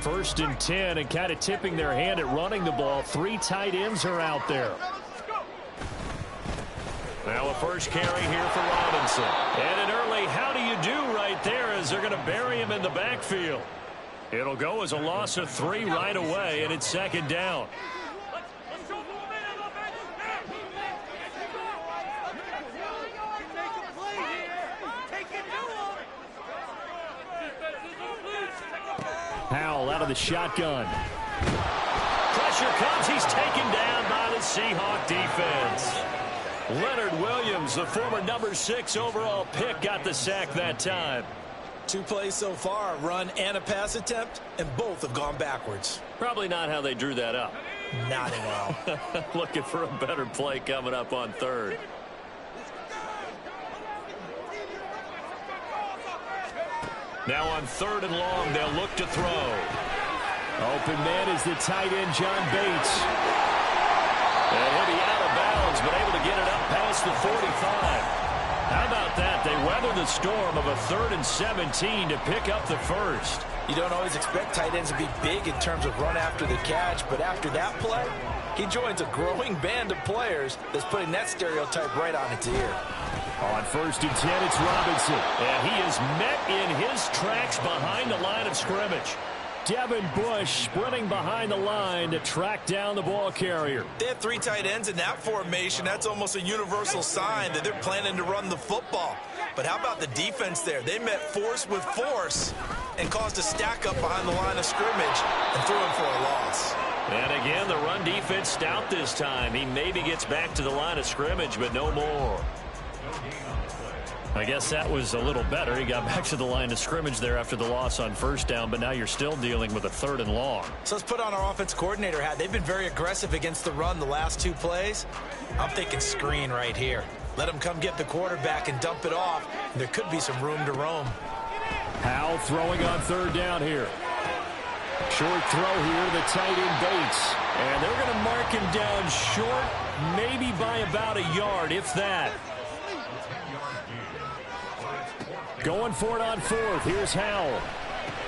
1st and 10 and kind of tipping their hand at running the ball. 3 tight ends are out there. Now a first carry here for Robinson. And an early how do you do right there as they're going to bury him in the backfield. It'll go as a loss of 3 right away, and it's 2nd down. Howell out of the shotgun. Pressure comes. He's taken down by the Seahawk defense. Leonard Williams, the former number 6 overall pick, got the sack that time. 2 plays so far, a run and a pass attempt, and both have gone backwards. Probably not how they drew that up. Not at all. Looking for a better play coming up on 3rd. Now on 3rd and long, they'll look to throw. Open man is the tight end, John Bates. And he'll be out of bounds, but able to get it up past the 45. How about that? They weather the storm of a 3rd and 17 to pick up the first. You don't always expect tight ends to be big in terms of run after the catch, but after that play, he joins a growing band of players that's putting that stereotype right on its ear. On 1st and 10, it's Robinson. And he is met in his tracks behind the line of scrimmage. Devin Bush sprinting behind the line to track down the ball carrier. They have 3 tight ends in that formation. That's almost a universal sign that they're planning to run the football. But how about the defense there? They met force with force and caused a stack up behind the line of scrimmage and threw him for a loss. And again, the run defense stout this time. He maybe gets back to the line of scrimmage, but no more. I guess that was a little better. He got back to the line of scrimmage there after the loss on 1st down, but now you're still dealing with a 3rd and long. So let's put on our offense coordinator hat. They've been very aggressive against the run the last 2 plays. I'm thinking screen right here. Let him come get the quarterback and dump it off. There could be some room to roam. Howell throwing on 3rd down here. Short throw here to the tight end Bates. And they're going to mark him down short, maybe by about a yard, if that. Going for it on 4th. Here's Howell.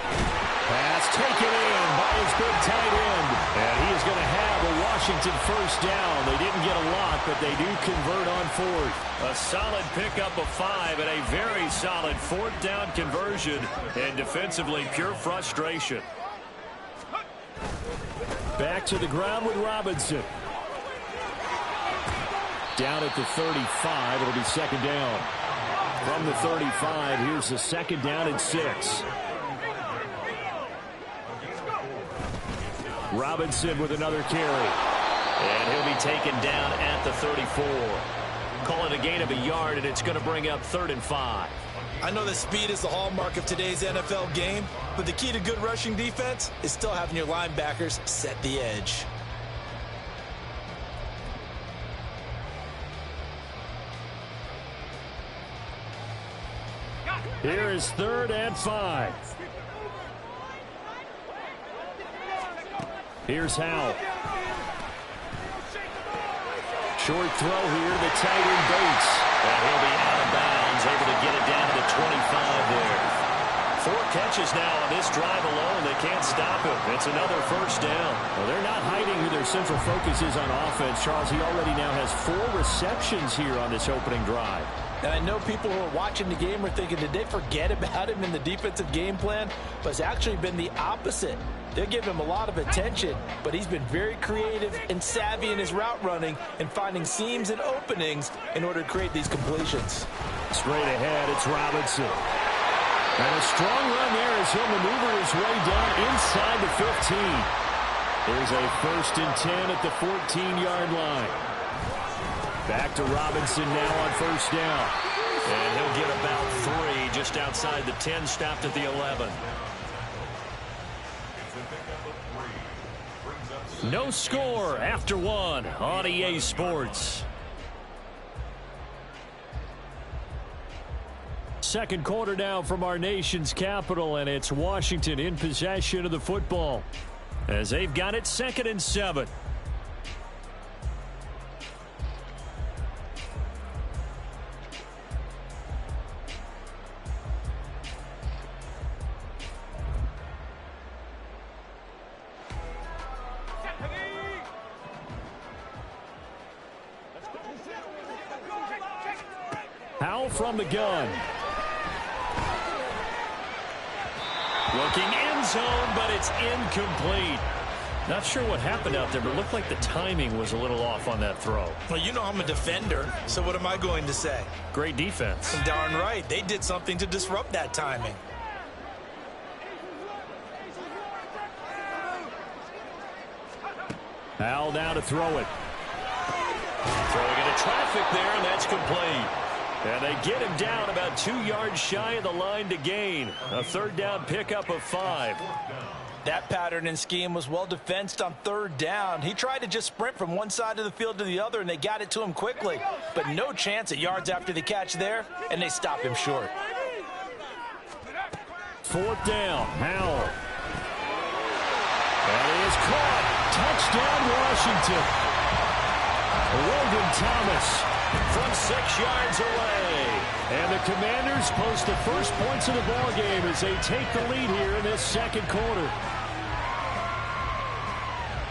Pass taken in by his big tight end. And he is going to have a Washington 1st down. They didn't get a lot, but they do convert on 4th. A solid pickup of 5 and a very solid 4th down conversion. And defensively, pure frustration. Back to the ground with Robinson. Down at the 35. It'll be 2nd down. From the 35, here's the 2nd down and 6. Robinson with another carry. And he'll be taken down at the 34. Call it a gain of a yard, and it's going to bring up 3rd and 5. I know that speed is the hallmark of today's NFL game, but the key to good rushing defense is still having your linebackers set the edge. Here is 3rd and 5. Here's Howell. Short throw here to the tight end Bates. And he'll be out of bounds, able to get it down to the 25 there. 4 catches now on this drive alone. They can't stop him. It's another 1st down. Well, they're not hiding who their central focus is on offense. Charles, he already now has 4 receptions here on this opening drive. And I know people who are watching the game are thinking, did they forget about him in the defensive game plan? But it's actually been the opposite. They're giving him a lot of attention, but he's been very creative and savvy in his route running and finding seams and openings in order to create these completions. Straight ahead, it's Robinson. And a strong run there as he'll maneuver his way down inside the 15. There's a 1st and 10 at the 14-yard line. Back to Robinson now on 1st down. And he'll get about 3 just outside the 10, stopped at the 11. No score after 1 on EA Sports. 2nd quarter now from our nation's capital, and it's Washington in possession of the football as they've got it 2nd and 7. Howell from the gun. Looking end zone, but it's incomplete. Not sure what happened out there, but it looked like the timing was a little off on that throw. Well, you know I'm a defender, so what am I going to say? Great defense. Darn right. They did something to disrupt that timing. Howell now to throw it. Throwing into traffic there, and that's complete. And they get him down about 2 yards shy of the line to gain. A third down pickup of 5. That pattern and scheme was well defensed on third down. He tried to just sprint from one side of the field to the other, and they got it to him quickly. But no chance at yards after the catch there, and they stop him short. Fourth down, Howell. That is caught. Touchdown, Washington. Logan Thomas from 6 yards away. And the Commanders post the first points of the ballgame as they take the lead here in this second quarter.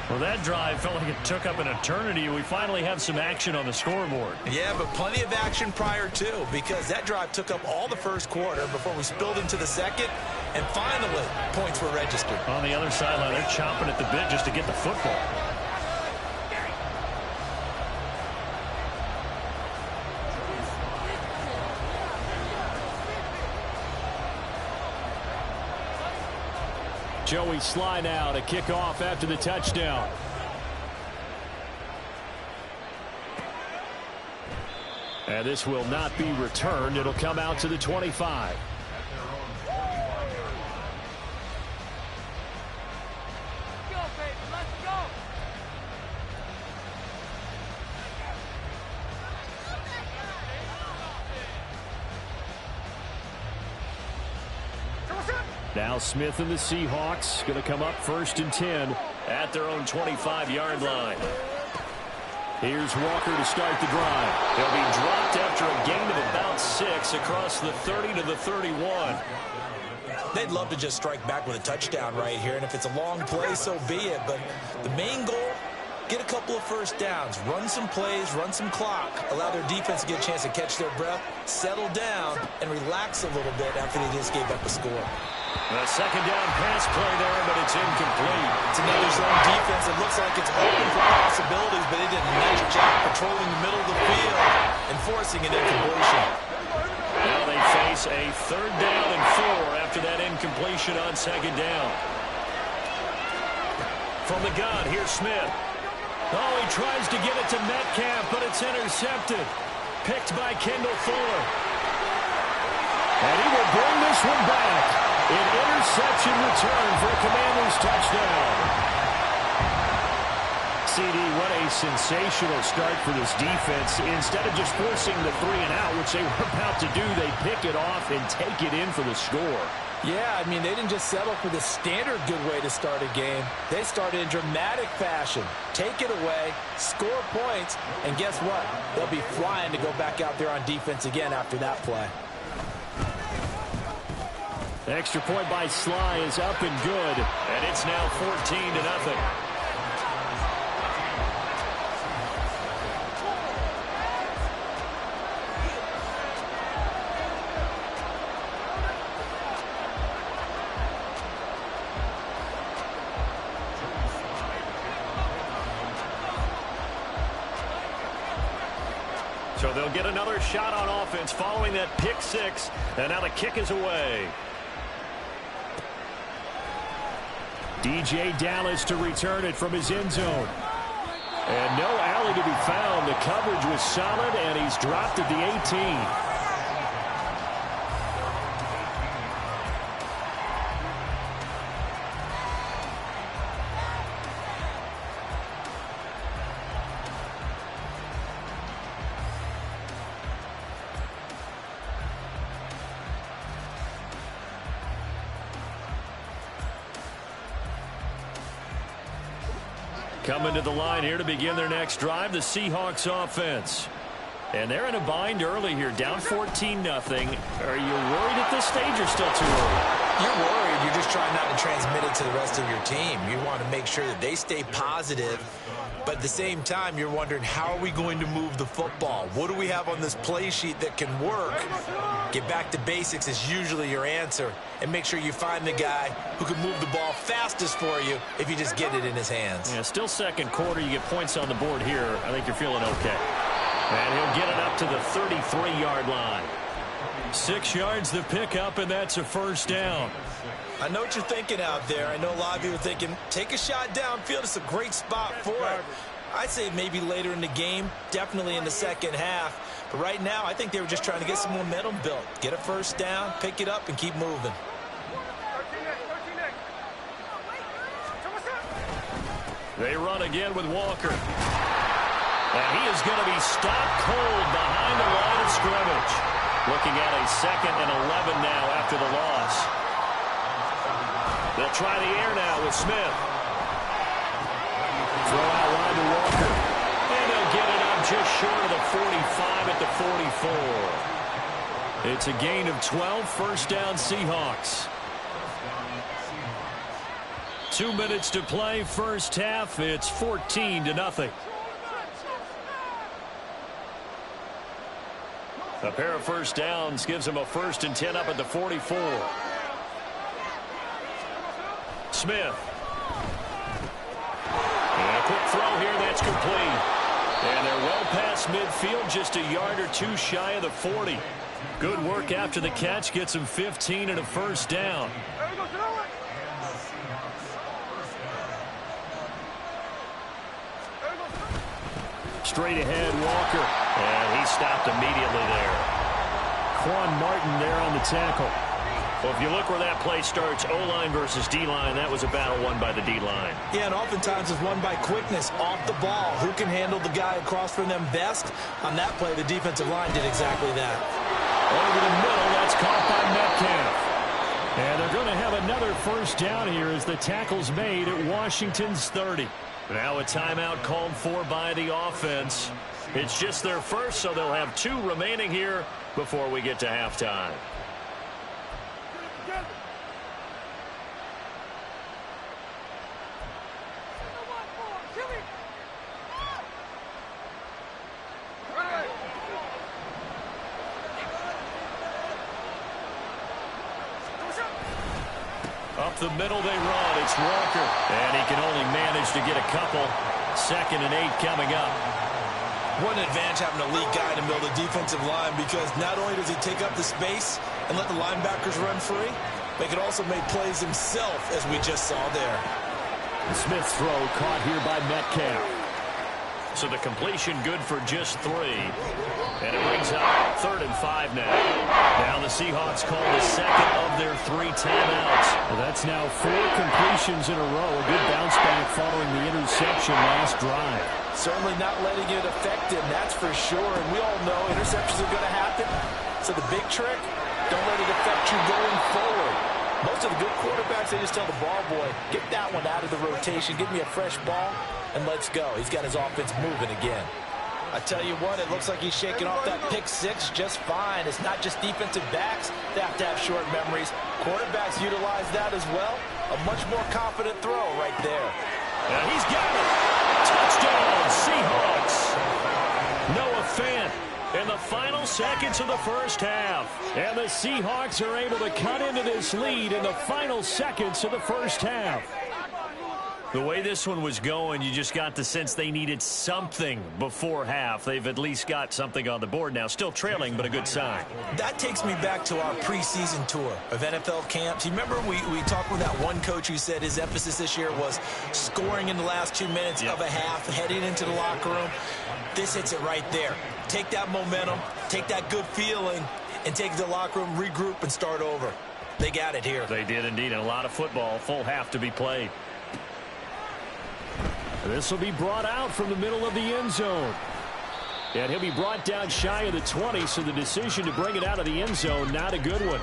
Well, that drive felt like it took up an eternity. We finally have some action on the scoreboard. Yeah, but plenty of action prior to, because that drive took up all the first quarter before we spilled into the second, and finally, points were registered. On the other sideline, they're chomping at the bit just to get the football. Joey Sly now to kick off after the touchdown. And this will not be returned. It'll come out to the 25. Now Smith and the Seahawks going to come up 1st and 10 at their own 25-yard line. Here's Walker to start the drive. He'll be dropped after a gain of about 6 across the 30 to the 31. They'd love to just strike back with a touchdown right here, and if it's a long play, so be it. But the main goal, get a couple of first downs, run some plays, run some clock, allow their defense to get a chance to catch their breath, settle down, and relax a little bit after they just gave up a score. A second down pass play there, but it's incomplete. It's another zone defense. It looks like it's open for possibilities, but they did a nice job patrolling the middle of the field and forcing an incompletion. Now they face a 3rd down and 4 after that incompletion on 2nd down. From the gun, here's Smith. Oh, he tries to get it to Metcalf, but it's intercepted. Picked by Kendall Fuller. And he will bring this one back. An interception return for a Commanders touchdown. CD, what a sensational start for this defense. Instead of just forcing the 3-and-out, which they were about to do, they pick it off and take it in for the score. Yeah, I mean, they didn't just settle for the standard good way to start a game. They started in dramatic fashion. Take it away, score points, and guess what? They'll be flying to go back out there on defense again after that play. The extra point by Sly is up and good, and it's now 14-0. So they'll get another shot on offense following that pick 6, and now the kick is away. DJ Dallas to return it from his end zone. And no alley to be found. The coverage was solid, and he's dropped at the 18. Coming to the line here to begin their next drive, the Seahawks offense. And they're in a bind early here, down 14-0. Are you worried at this stage or still too early? You're worried, you're just trying not to transmit it to the rest of your team. You want to make sure that they stay positive, but at the same time, you're wondering, how are we going to move the football? What do we have on this play sheet that can work? Get back to basics is usually your answer, and make sure you find the guy who can move the ball fastest for you if you just get it in his hands. Yeah, still second quarter. You get points on the board here. I think you're feeling okay. And he'll get it up to the 33-yard line. 6 yards the pickup, and that's a first down. I know what you're thinking out there. I know a lot of you are thinking, take a shot downfield. It's a great spot for it. I'd say maybe later in the game, definitely in the second half. But right now, I think they were just trying to get some momentum built. Get a first down, pick it up, and keep moving. They run again with Walker. And he is going to be stopped cold behind the line of scrimmage. Looking at a 2nd and 11 now after the loss. They'll try the air now with Smith. Throw out wide to Walker. And they'll get it up just short of the 45 at the 44. It's a gain of 12, first down Seahawks. 2 minutes to play, first half. It's 14-0. A pair of first downs gives him a 1st and 10 up at the 44. Smith. And a quick throw here, that's complete. And they're well past midfield, just a yard or two shy of the 40. Good work after the catch, gets him 15 and a first down. Straight ahead, Walker. And he stopped immediately there. Quan Martin there on the tackle. Well, if you look where that play starts, O-line versus D-line, that was a battle won by the D-line. Yeah, and oftentimes it's won by quickness off the ball. Who can handle the guy across from them best? On that play, the defensive line did exactly that. Over the middle, that's caught by Metcalf. And they're going to have another first down here as the tackle's made at Washington's 30. Now a timeout called for by the offense. It's just their first, so they'll have 2 remaining here before we get to halftime. Up the middle they run. It's Walker. And he can only manage to get a couple. 2nd and 8 coming up. What an advantage having a lead guy in the middle of the defensive line, because not only does he take up the space and let the linebackers run free, but he can also make plays himself, as we just saw there. Smith's throw caught here by Metcalf. So the completion good for just 3. And it brings up 3rd and 5 now. Now the Seahawks call the 2nd of their 3 timeouts. Well, that's now 4 completions in a row. A good bounce back following the interception last drive. Certainly not letting it affect him, that's for sure. And we all know interceptions are going to happen. So the big trick, don't let it affect you going forward. Most of the good quarterbacks, they just tell the ball boy, get that one out of the rotation, give me a fresh ball, and let's go. He's got his offense moving again. I tell you what, it looks like he's shaking off that pick 6 just fine. It's not just defensive backs that have to have short memories. Quarterbacks utilize that as well. A much more confident throw right there. And he's got it. Touchdown, Seahawks. Noah Fant in the final seconds of the first half. And the Seahawks are able to cut into this lead in the final seconds of the first half. The way this one was going, you just got the sense they needed something before half. They've at least got something on the board now. Still trailing, but a good sign. That takes me back to our preseason tour of NFL camps. You remember we talked with that one coach who said his emphasis this year was scoring in the last 2 minutes of a half, heading into the locker room. This hits it right there. Take that momentum, take that good feeling, and take the locker room, regroup, and start over. They got it here. They did indeed. And a lot of football, full half to be played. This will be brought out from the middle of the end zone. And he'll be brought down shy of the 20, so the decision to bring it out of the end zone, not a good one.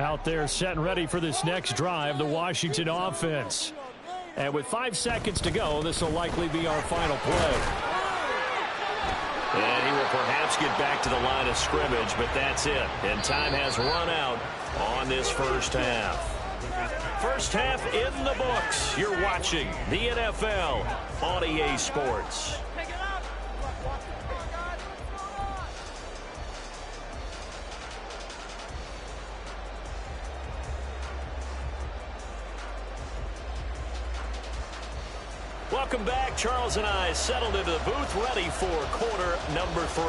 Out there set and ready for this next drive, the Washington offense. And with 5 seconds to go, this will likely be our final play. And he will perhaps get back to the line of scrimmage, but that's it. And time has run out on this first half. First half in the books. You're watching the NFL on EA Sports. Welcome back. Charles and I settled into the booth, ready for quarter number 3.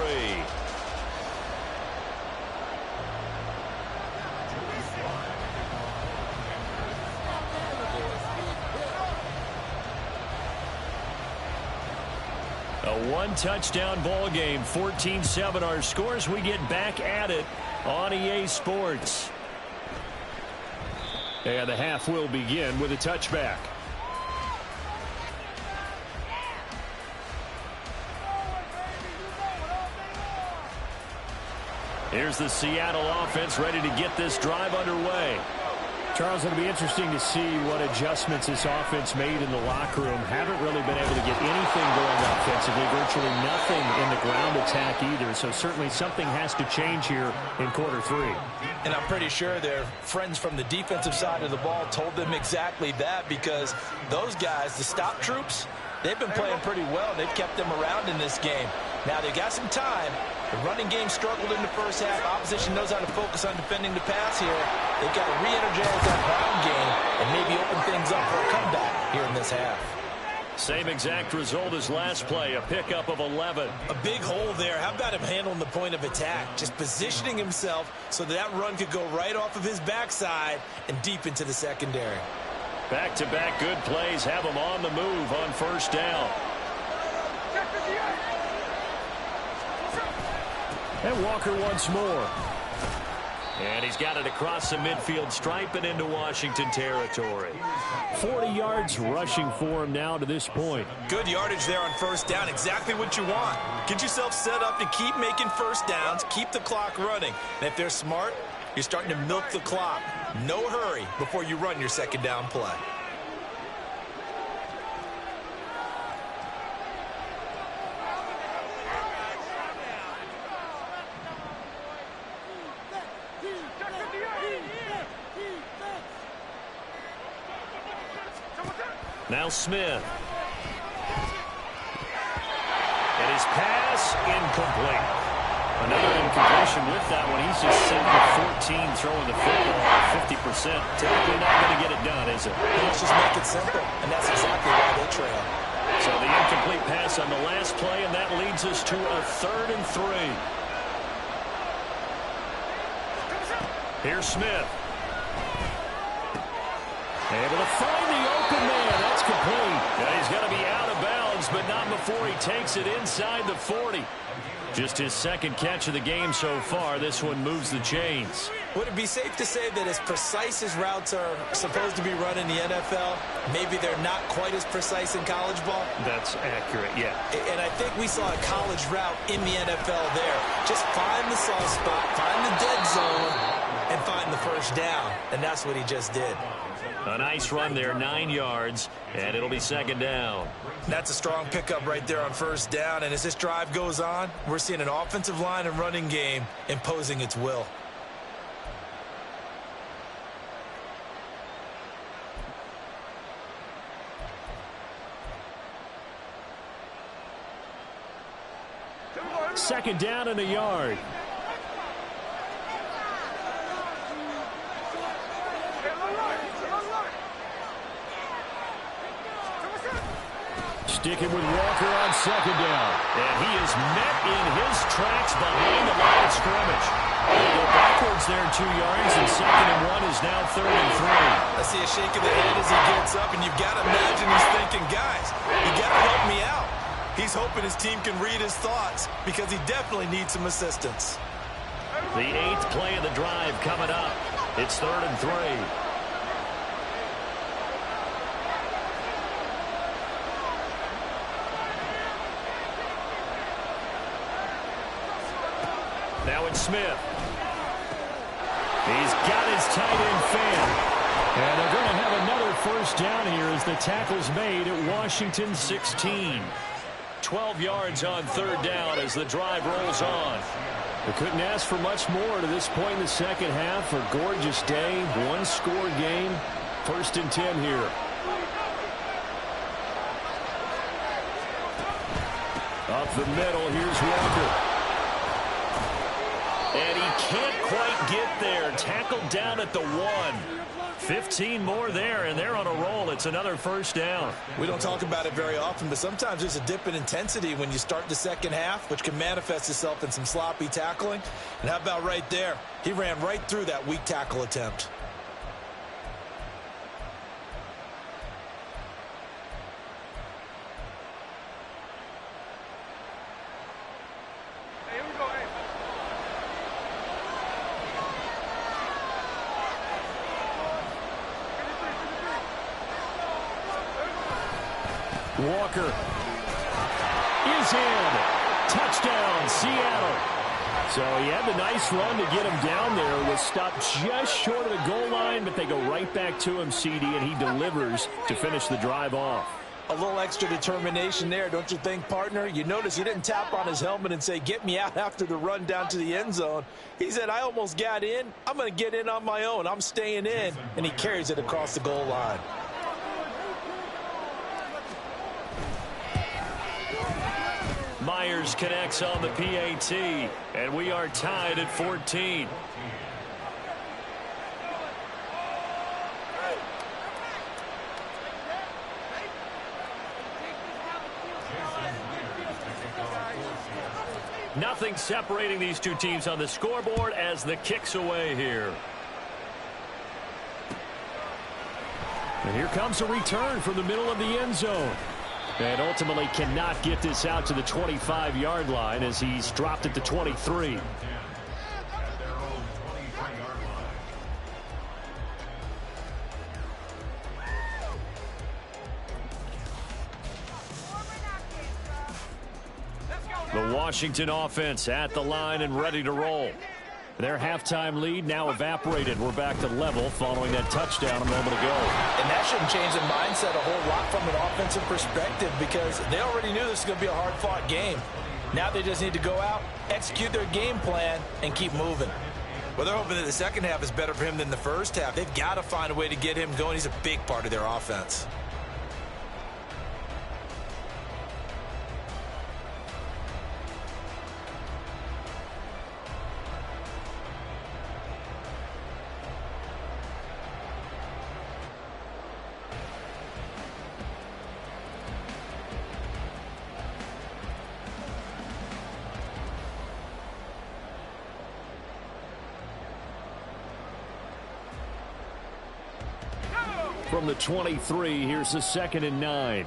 A one-touchdown ball game, 14-7 our scores. We get back at it on EA Sports. And the half will begin with a touchback. Here's the Seattle offense ready to get this drive underway. Charles, it'll be interesting to see what adjustments this offense made in the locker room. Haven't really been able to get anything going offensively, virtually nothing in the ground attack either. So certainly something has to change here in quarter 3. And I'm pretty sure their friends from the defensive side of the ball told them exactly that, because those guys, the stop troops, they've been playing pretty well. They've kept them around in this game. Now they got some time. The running game struggled in the first half. Opposition knows how to focus on defending the pass here. They've got to re-energize that ground game and maybe open things up for a comeback here in this half. Same exact result as last play, a pickup of 11. A big hole there. How about him handling the point of attack? Just positioning himself so that run could go right off of his backside and deep into the secondary. Back-to-back good plays have him on the move on first down. And Walker once more. And he's got it across the midfield stripe and into Washington territory. 40 yards rushing for him now to this point. Good yardage there on first down. Exactly what you want. Get yourself set up to keep making first downs, keep the clock running. And if they're smart, you're starting to milk the clock. No hurry before you run your second down play. Now Smith. And his pass incomplete. Another incompletion with that one. He's just 7 of 14 throwing the football at 50%. Typically not going to get it done, is it? Let's just make it simple, and that's exactly why they trail. So the incomplete pass on the last play, and that leads us to a 3rd and 3. Here's Smith. Able to find the open man. That's complete. And he's going to be out of bounds, but not before he takes it inside the 40. Just his second catch of the game so far. This one moves the chains. Would it be safe to say that as precise as routes are supposed to be run in the NFL, maybe they're not quite as precise in college ball? That's accurate, yeah. And I think we saw a college route in the NFL there. Just find the soft spot, find the dead zone, and find the first down. And that's what he just did. A nice run there, 9 yards, and it'll be second down. That's a strong pickup right there on first down, and as this drive goes on, we're seeing an offensive line and running game imposing its will. Second down and a yard. Sticking with Walker on second down. And he is met in his tracks behind the line of scrimmage. They go backwards there 2 yards, and 2nd and 1 is now 3rd and 3. I see a shake of the head as he gets up, and you've got to imagine he's thinking, guys, you got to help me out. He's hoping his team can read his thoughts because he definitely needs some assistance. The 8th play of the drive coming up. It's 3rd and 3. Now it's Smith. He's got his tight end fan. And they're going to have another first down here as the tackle's made at Washington 16. 12 yards on third down as the drive rolls on. They couldn't ask for much more to this point in the second half. A gorgeous day, one-score game. 1st and 10 here. Up the middle, here's Walker. And he can't quite get there. Tackled down at the 1. 15 more there, and they're on a roll. It's another first down. We don't talk about it very often, but sometimes there's a dip in intensity when you start the second half, which can manifest itself in some sloppy tackling. And how about right there? He ran right through that weak tackle attempt. Walker is in. Touchdown, Seattle. So he had the nice run to get him down there. Was stopped just short of the goal line, but they go right back to him, CD, and he delivers to finish the drive off. A little extra determination there, don't you think, partner? You notice he didn't tap on his helmet and say, get me out after the run down to the end zone. He said, I almost got in. I'm going to get in on my own. I'm staying in. And he carries it across the goal line. Myers connects on the PAT, and we are tied at 14. Nothing separating these two teams on the scoreboard as the kick's away here. And here comes a return from the middle of the end zone. And ultimately cannot get this out to the 25-yard line as he's dropped at the 23. The Washington offense at the line and ready to roll. Their halftime lead now evaporated. We're back to level following that touchdown a moment ago. And that shouldn't change the mindset a whole lot from an offensive perspective because they already knew this was going to be a hard-fought game. Now they just need to go out, execute their game plan, and keep moving. Well, they're hoping that the second half is better for him than the first half. They've got to find a way to get him going. He's a big part of their offense. From the 23, here's the 2nd and 9.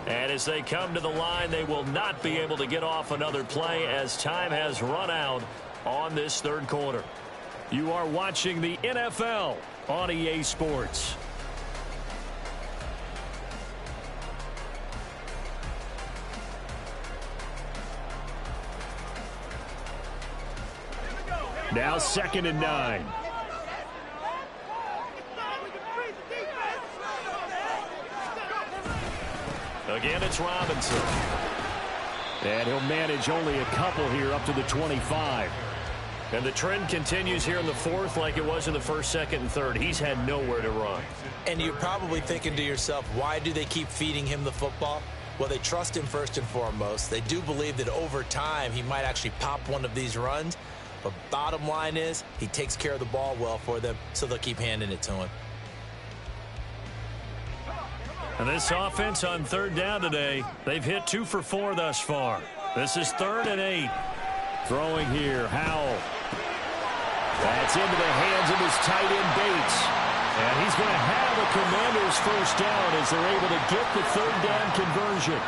And as they come to the line, they will not be able to get off another play as time has run out on this third quarter. You are watching the NFL on EA Sports. Now 2nd and 9. Again, it's Robinson. And he'll manage only a couple here up to the 25. And the trend continues here in the fourth like it was in the first, second, and third. He's had nowhere to run. And you're probably thinking to yourself, why do they keep feeding him the football? Well, they trust him first and foremost. They do believe that over time he might actually pop one of these runs. But bottom line is, he takes care of the ball well for them, so they'll keep handing it to him. And this offense on third down today, they've hit 2 for 4 thus far. This is 3rd and 8. Throwing here, Howell. That's into the hands of his tight end, Bates. And he's going to have a Commanders first down as they're able to get the third down conversion.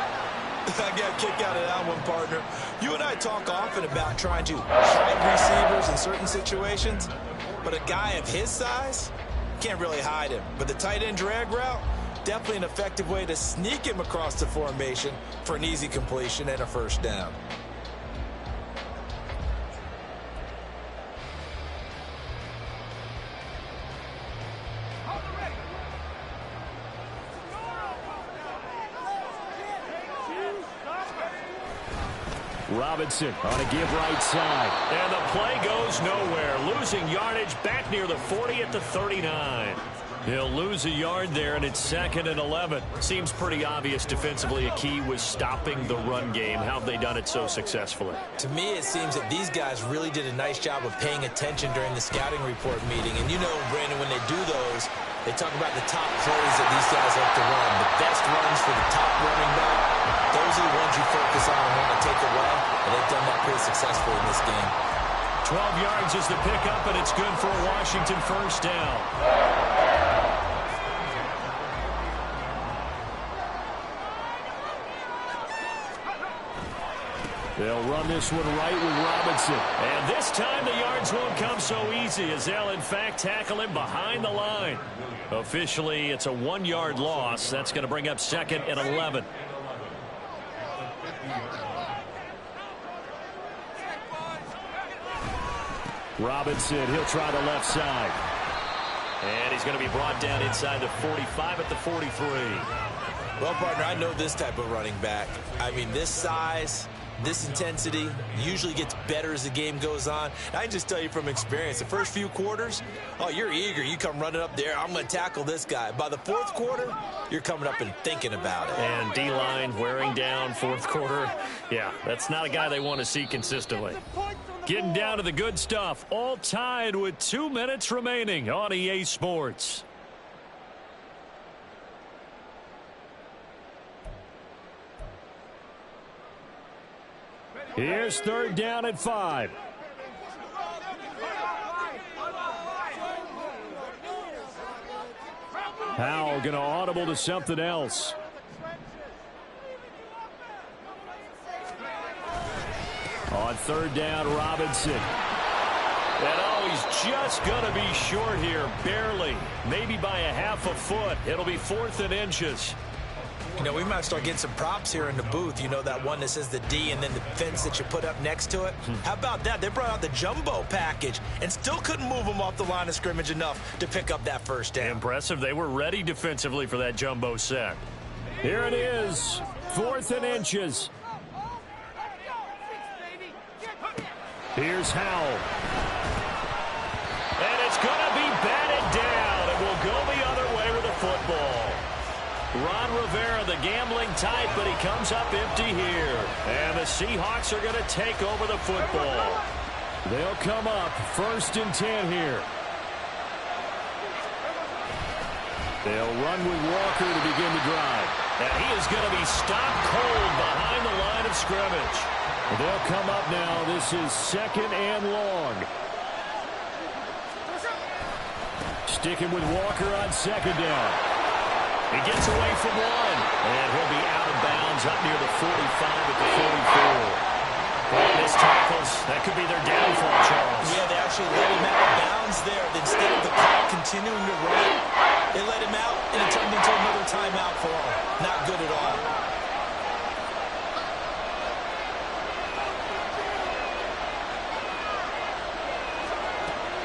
I got a kick out of that one, partner. You and I talk often about trying to hide receivers in certain situations, but a guy of his size can't really hide him. But the tight end drag route, Definitely an effective way to sneak him across the formation for an easy completion and a first down. Robinson on a give right side. And the play goes nowhere. Losing yardage back near the 40 at the 39. He'll lose a yard there, and it's 2nd and 11. Seems pretty obvious defensively a key was stopping the run game. How have they done it so successfully? To me, it seems that these guys really did a nice job of paying attention during the scouting report meeting. And you know, Brandon, when they do those, they talk about the top plays that these guys like to run. The best runs for the top running back. Those are the ones you focus on and want to take away. And they've done that pretty successfully in this game. 12 yards is the pickup, and it's good for a Washington first down. They'll run this one right with Robinson. And this time the yards won't come so easy as they'll, in fact, tackle him behind the line. Officially, it's a 1-yard loss. That's going to bring up 2nd and 11. Robinson, he'll try the left side. And he's going to be brought down inside the 45 at the 43. Well, partner, I know this type of running back. I mean, this size, this intensity usually gets better as the game goes on. And I can just tell you from experience, the first few quarters, oh, you're eager. You come running up there, I'm going to tackle this guy. By the 4th quarter, you're coming up and thinking about it. And D-line wearing down 4th quarter. Yeah, that's not a guy they want to see consistently. Getting down to the good stuff. All tied with 2 minutes remaining on EA Sports. Here's 3rd down at 5. Howell going to audible to something else. On 3rd down, Robinson. And oh, he's just going to be short here, barely. Maybe by a half a foot. It'll be 4th and inches. You know, we might start getting some props here in the booth. You know, that one that says the D and then the fence that you put up next to it? How about that? They brought out the jumbo package and still couldn't move them off the line of scrimmage enough to pick up that first down. Impressive. They were ready defensively for that jumbo set. Here it is, 4th and inches. Here's Howell. And it's going to be batted down. It will go the other way with the football. Ron Rivera, the gambling type, but he comes up empty here. And the Seahawks are going to take over the football. They'll come up 1st and 10 here. They'll run with Walker to begin the drive. And he is going to be stopped cold behind the line of scrimmage. They'll come up now. This is 2nd and long. Sticking with Walker on 2nd down. He gets away from one. And he'll be out of bounds up near the 45 at the 44. Well, missed tackles. That could be their downfall, Charles. Yeah, they actually let him out of bounds there. Instead of the clock continuing to run, they let him out, and it turned into another timeout for him. Not good at all.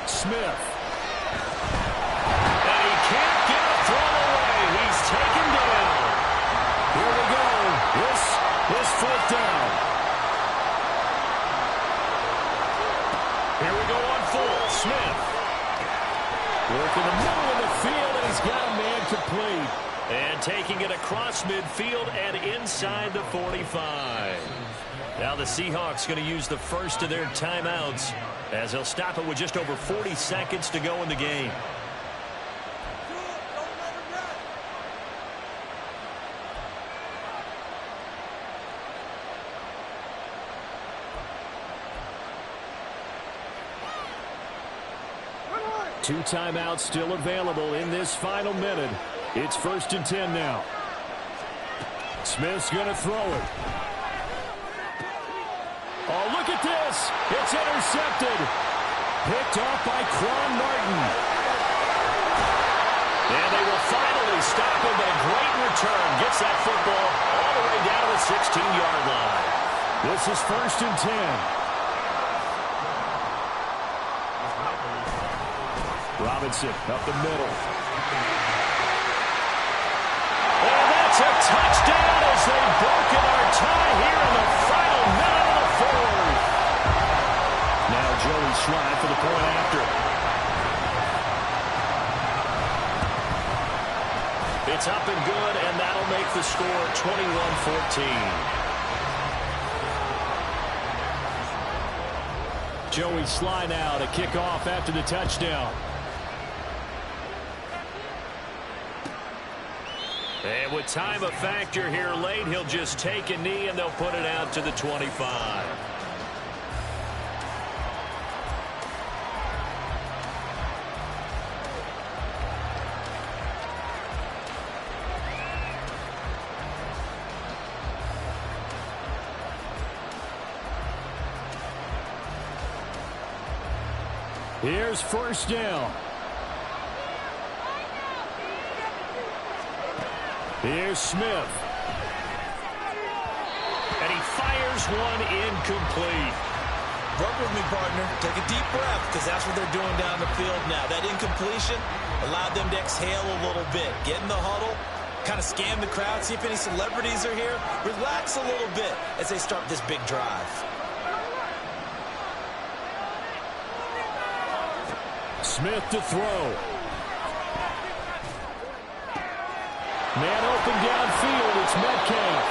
Smith. And he can't get a throw away. He's taken down. Here we go. This is 4th down. Here we go on 4th. Smith. Working the middle of the field, and he's got a man complete. And taking it across midfield and inside the 45. Now the Seahawks going to use the first of their timeouts as they'll stop it with just over 40 seconds to go in the game. Two timeouts still available in this final minute. It's 1st and 10 now. Smith's going to throw it. Oh, look at this. It's intercepted. Picked off by Quan Martin. And they will finally stop him, but a great return. Gets that football all the way down to the 16-yard line. This is 1st and 10. Robinson up the middle. And that's a touchdown as they've broken our tie here in the final minute of the fourth. Now Joey Slye for the point after. It's up and good, and that'll make the score 21-14. Joey Slye now to kick off after the touchdown. And with time a factor here late, he'll just take a knee, and they'll put it out to the 25. Here's 1st down. Here's Smith. And he fires one incomplete. Work with me, partner. Take a deep breath, because that's what they're doing down the field now. That incompletion allowed them to exhale a little bit. Get in the huddle, kind of scan the crowd, see if any celebrities are here. Relax a little bit as they start this big drive. Smith to throw. Man open downfield. It's Metcalf.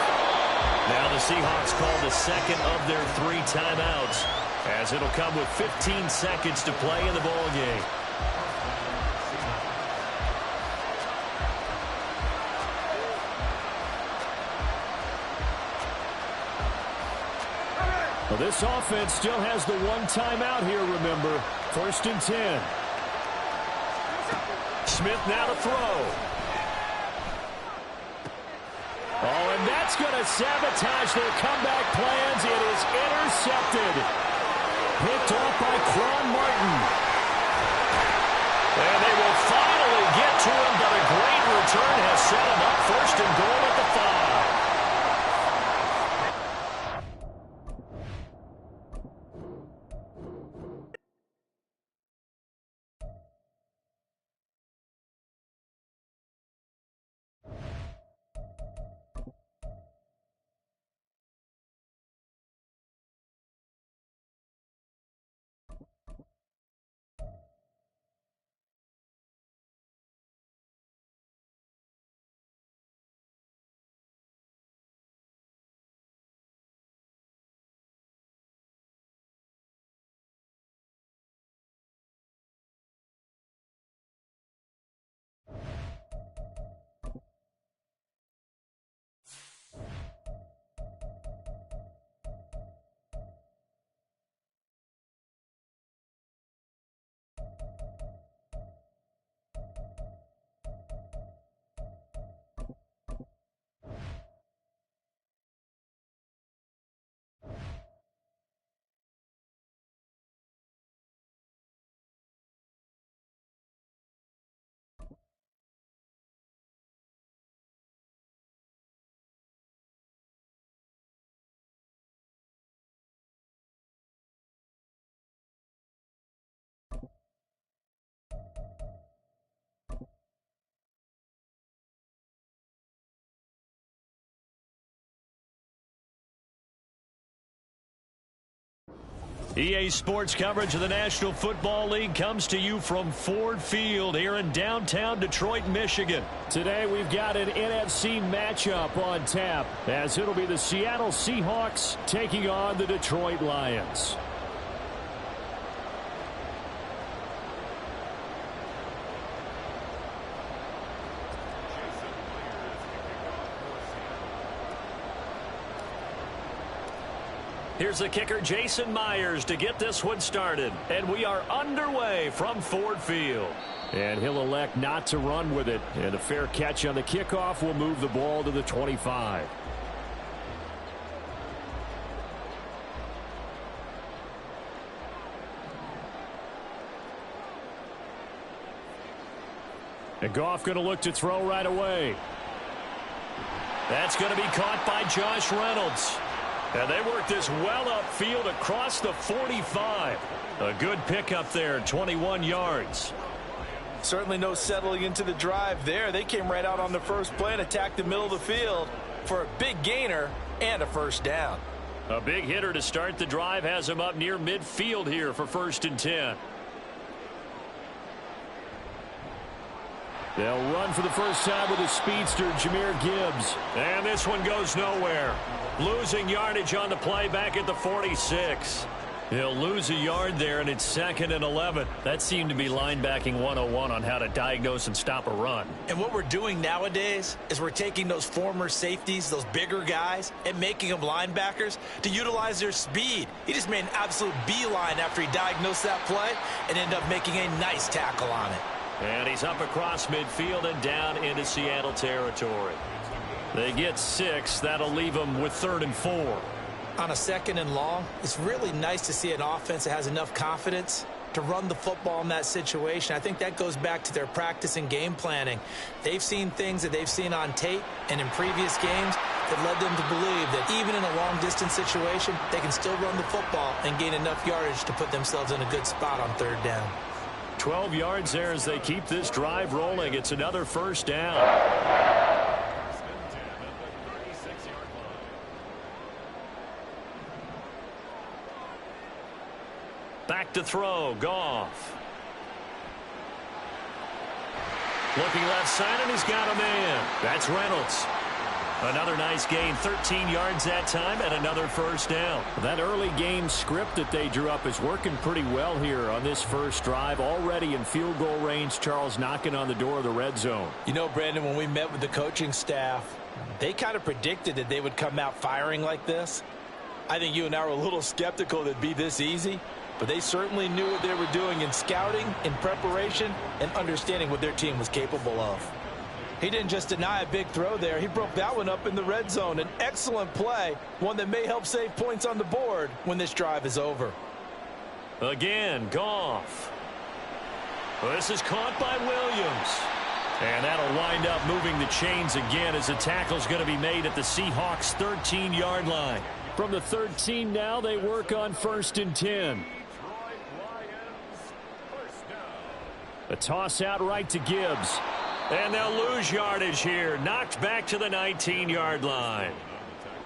Now the Seahawks call the second of their 3 timeouts, as it'll come with 15 seconds to play in the ball game. Well, this offense still has the 1 timeout here, remember. 1st and 10. Smith now to throw. Oh, and that's going to sabotage their comeback plans. It is intercepted. Picked off by Quan Martin. And they will finally get to him, but a great return has set him up 1st and goal at the 5. EA Sports coverage of the National Football League comes to you from Ford Field here in downtown Detroit, Michigan. Today we've got an NFC matchup on tap, as it'll be the Seattle Seahawks taking on the Detroit Lions. Here's the kicker, Jason Myers, to get this one started. And we are underway from Ford Field. And he'll elect not to run with it. And a fair catch on the kickoff will move the ball to the 25. And Goff going to look to throw right away. That's going to be caught by Josh Reynolds. And they work this well upfield across the 45. A good pickup there, 21 yards. Certainly no settling into the drive there. They came right out on the first play and attacked the middle of the field for a big gainer and a first down. A big hitter to start the drive has him up near midfield here for 1st and 10. They'll run for the first time with a speedster, Jahmyr Gibbs. And this one goes nowhere. Losing yardage on the play back at the 46. He'll lose a yard there, and it's 2nd and 11. That seemed to be linebacking 101 on how to diagnose and stop a run. And what we're doing nowadays is we're taking those former safeties, those bigger guys, and making them linebackers to utilize their speed. He just made an absolute beeline after he diagnosed that play and ended up making a nice tackle on it. And he's up across midfield and down into Seattle territory. They get 6. That'll leave them with 3rd and 4. On a 2nd and long, it's really nice to see an offense that has enough confidence to run the football in that situation. I think that goes back to their practice and game planning. They've seen things that they've seen on tape and in previous games that led them to believe that even in a long-distance situation, they can still run the football and gain enough yardage to put themselves in a good spot on 3rd down. 12 yards there as they keep this drive rolling. It's another first down. Back to throw, Goff. Looking left side, and he's got a man. That's Reynolds. Another nice gain, 13 yards that time, and another first down. That early game script that they drew up is working pretty well here on this first drive. Already in field goal range, Charles knocking on the door of the red zone. You know, Brandon, when we met with the coaching staff, they kind of predicted that they would come out firing like this. I think you and I were a little skeptical that it'd be this easy. But they certainly knew what they were doing in scouting, in preparation, and understanding what their team was capable of. He didn't just deny a big throw there. He broke that one up in the red zone. An excellent play, one that may help save points on the board when this drive is over. Again, Goff. This is caught by Williams. And that'll wind up moving the chains again as the tackle's going to be made at the Seahawks' 13-yard line. From the 13 now, they work on 1st and 10. A toss out right to Gibbs. And they'll lose yardage here. Knocked back to the 19-yard line.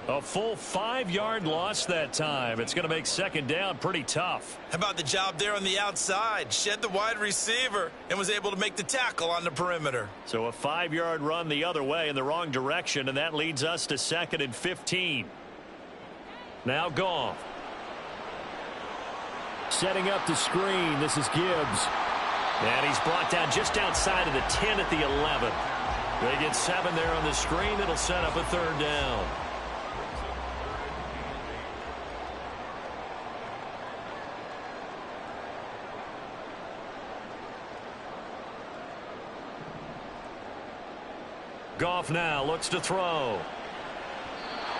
A full 5-yard loss that time. It's going to make 2nd down pretty tough. How about the job there on the outside? Shed the wide receiver and was able to make the tackle on the perimeter. So a 5-yard run the other way in the wrong direction, and that leads us to 2nd and 15. Now Goff. Setting up the screen. This is Gibbs. And he's brought down just outside of the 10 at the 11. They get 7 there on the screen. It'll set up a 3rd down. Goff now looks to throw.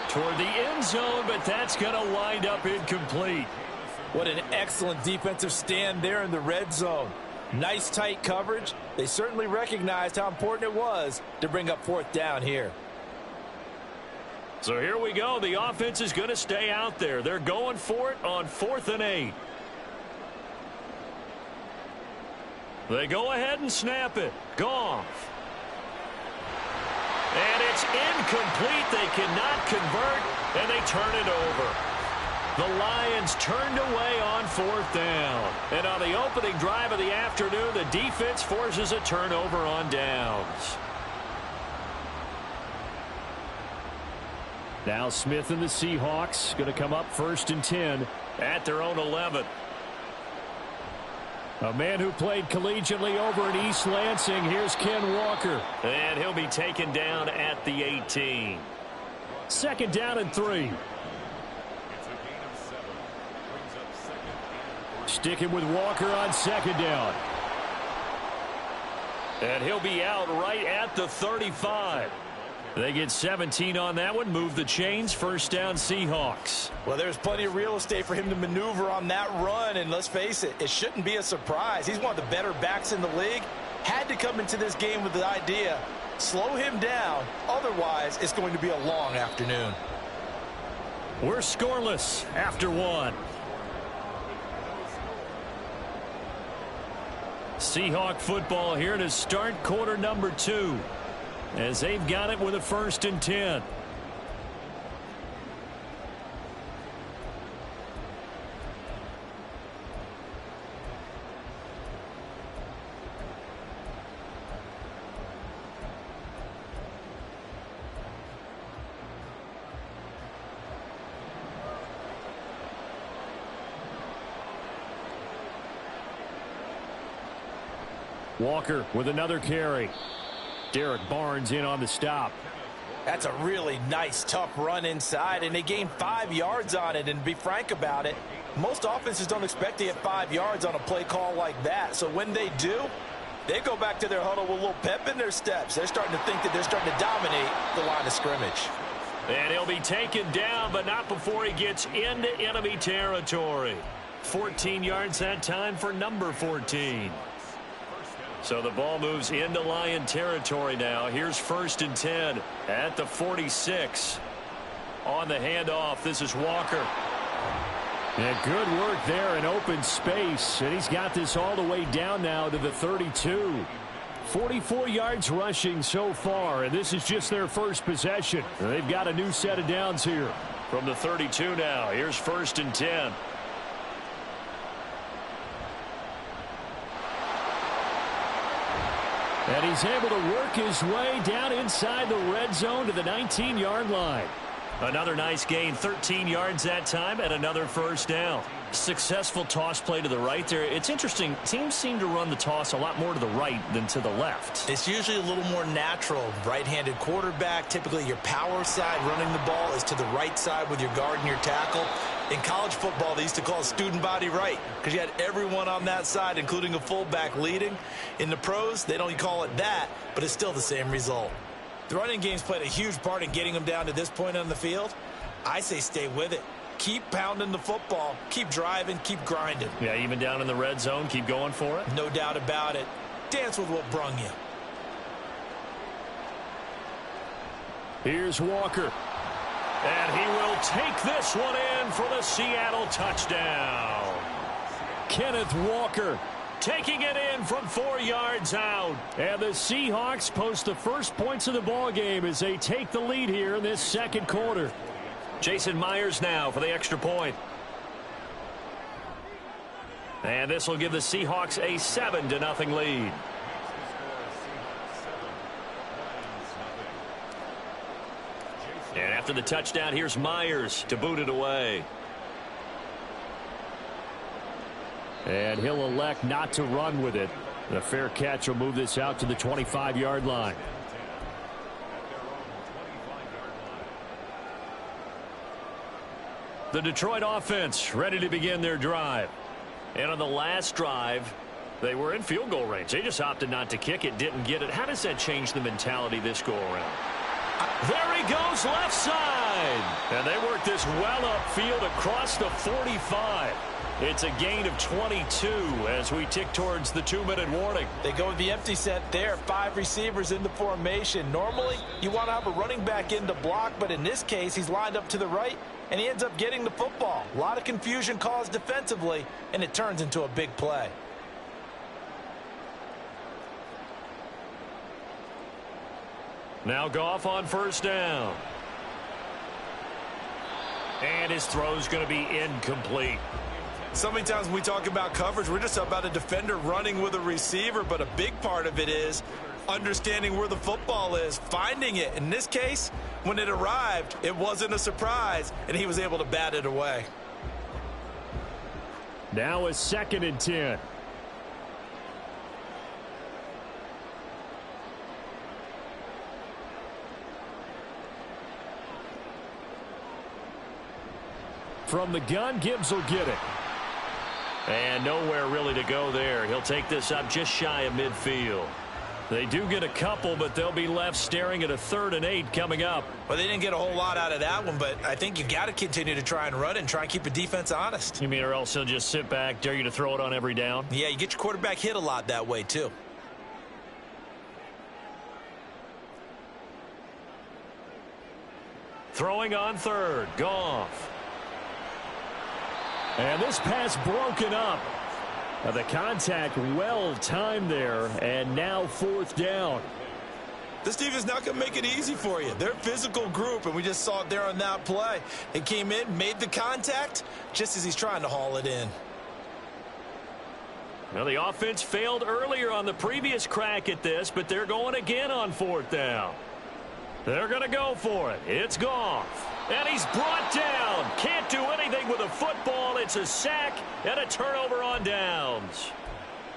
Toward the end zone, but that's going to wind up incomplete. What an excellent defensive stand there in the red zone. Nice tight coverage. They certainly recognized how important it was to bring up 4th down here. So here we go. The offense is going to stay out there. They're going for it on 4th and 8. They go ahead and snap it. Goff. And it's incomplete. They cannot convert, and they turn it over. The Lions turned away on 4th down. And on the opening drive of the afternoon, the defense forces a turnover on downs. Now Smith and the Seahawks going to come up 1st and 10 at their own 11. A man who played collegiately over in East Lansing. Here's Ken Walker. And he'll be taken down at the 18. 2nd down and 3. Sticking with Walker on 2nd down. And he'll be out right at the 35. They get 17 on that one. Move the chains. 1st down Seahawks. Well, there's plenty of real estate for him to maneuver on that run. And let's face it, it shouldn't be a surprise. He's one of the better backs in the league. Had to come into this game with the idea, slow him down, otherwise it's going to be a long afternoon. We're scoreless after one. Seahawk football here to start quarter number 2 as they've got it with a 1st and 10. Walker with another carry. Derek Barnes in on the stop. That's a really nice, tough run inside, and they gained 5 yards on it. And to be frank about it, most offenses don't expect to get 5 yards on a play call like that. So when they do, they go back to their huddle with a little pep in their steps. They're starting to think that they're starting to dominate the line of scrimmage. And he'll be taken down, but not before he gets into enemy territory. 14 yards that time for number 14. So the ball moves into Lion territory now. Here's 1st and 10 at the 46. On the handoff, this is Walker. Yeah, good work there in open space. And he's got this all the way down now to the 32. 44 yards rushing so far, and this is just their first possession. They've got a new set of downs here. From the 32 now, here's 1st and 10. And he's able to work his way down inside the red zone to the 19-yard line. Another nice gain, 13 yards that time, and another 1st down. Successful toss play to the right there. It's interesting. Teams seem to run the toss a lot more to the right than to the left. It's usually a little more natural. Right-handed quarterback, typically your power side running the ball is to the right side with your guard and your tackle. In college football, they used to call student body right because you had everyone on that side, including a fullback leading. In the pros, they don't call it that, but it's still the same result. The running game's played a huge part in getting them down to this point on the field. I say stay with it. Keep pounding the football. Keep driving. Keep grinding. Yeah, even down in the red zone, keep going for it. No doubt about it. Dance with what brung you. Here's Walker. And he will take this one in for the Seattle touchdown. Kenneth Walker taking it in from 4 yards out. And the Seahawks post the first points of the ball game as they take the lead here in this second quarter. Jason Myers now for the extra point. And this will give the Seahawks a 7-0 lead. And after the touchdown, here's Myers to boot it away. And he'll elect not to run with it. The fair catch will move this out to the 25-yard line. The Detroit offense ready to begin their drive. And on the last drive, they were in field goal range. They just opted not to kick it, didn't get it. How does that change the mentality this go around? There he goes, left side. And they work this well upfield across the 45. It's a gain of 22 as we tick towards the 2-minute warning. They go with the empty set there. 5 receivers in the formation. Normally, you want to have a running back in to block, but in this case, he's lined up to the right, and he ends up getting the football. A lot of confusion caused defensively, and it turns into a big play. Now Goff on 1st down. And his throw's going to be incomplete. So many times when we talk about coverage, we're just about a defender running with a receiver, but a big part of it is understanding where the football is, finding it. In this case, when it arrived, it wasn't a surprise, and he was able to bat it away. Now a 2nd and 10. From the gun, Gibbs will get it. And nowhere really to go there. He'll take this up just shy of midfield. They do get a couple, but they'll be left staring at a 3rd and 8 coming up. Well, they didn't get a whole lot out of that one, but I think you got to continue to try and run and try and keep the defense honest. You mean or else he'll just sit back, dare you to throw it on every down? Yeah, you get your quarterback hit a lot that way, too. Throwing on third, Goff. And this pass broken up. The contact well timed there, and now fourth down. This defense not going to make it easy for you. They're a physical group, and we just saw it there on that play. They came in, made the contact, just as he's trying to haul it in. Well, the offense failed earlier on the previous crack at this, but they're going again on fourth down. They're going to go for it. It's Goff. And he's brought down. Can't do anything with a football. It's a sack and a turnover on downs.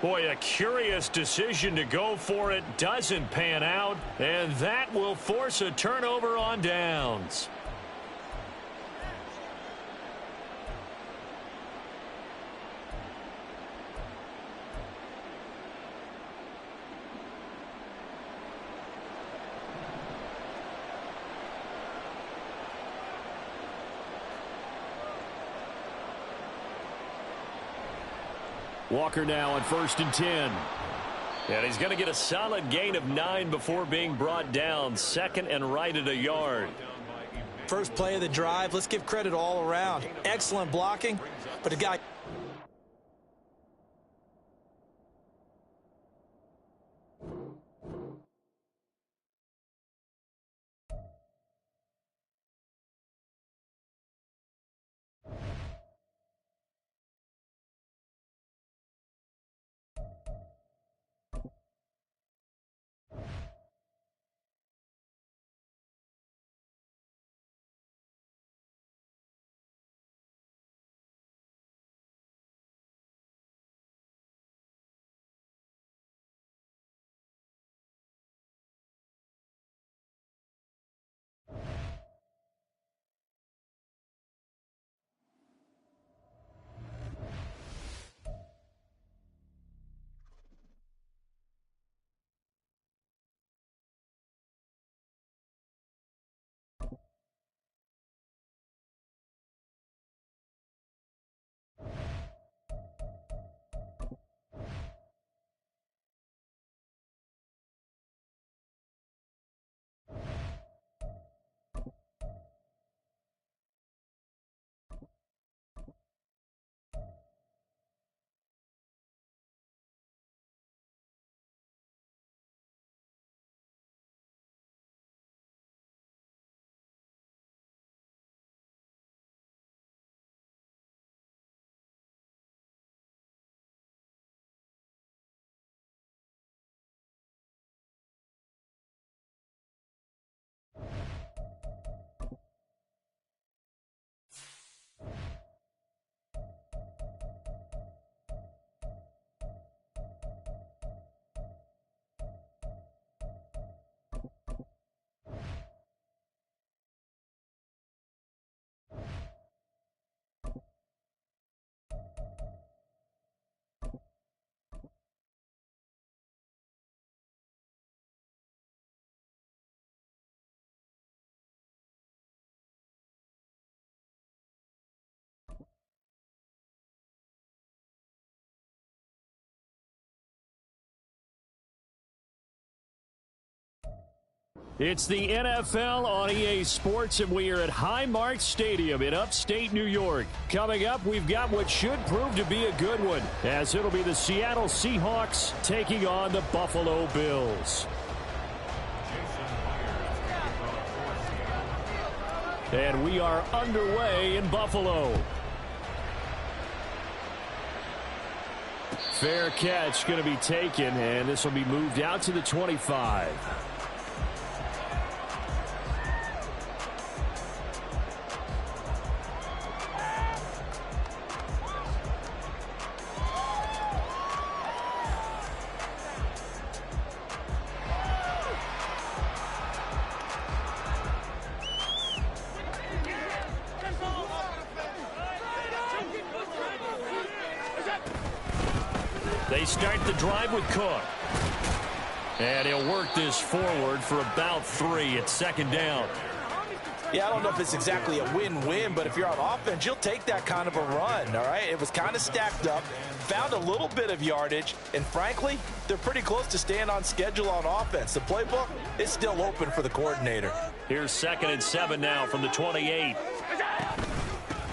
Boy, a curious decision to go for it. Doesn't pan out. And that will force a turnover on downs. Walker now on 1st and 10. And he's going to get a solid gain of 9 before being brought down. 2nd and right at a yard. First play of the drive, let's give credit all around. Excellent blocking, but a guy... It's the NFL on EA Sports, and we are at Highmark Stadium in upstate New York. Coming up, we've got what should prove to be a good one, as it'll be the Seattle Seahawks taking on the Buffalo Bills. And we are underway in Buffalo. Fair catch going to be taken, and this will be moved out to the 25. They start the drive with Cook. And he'll work this forward for about 3. It's 2nd down. Yeah, I don't know if it's exactly a win-win, but if you're on offense, you'll take that kind of a run, all right? It was kind of stacked up. found a little bit of yardage, and frankly, they're pretty close to staying on schedule on offense. The playbook is still open for the coordinator. Here's 2nd and 7 now from the 28.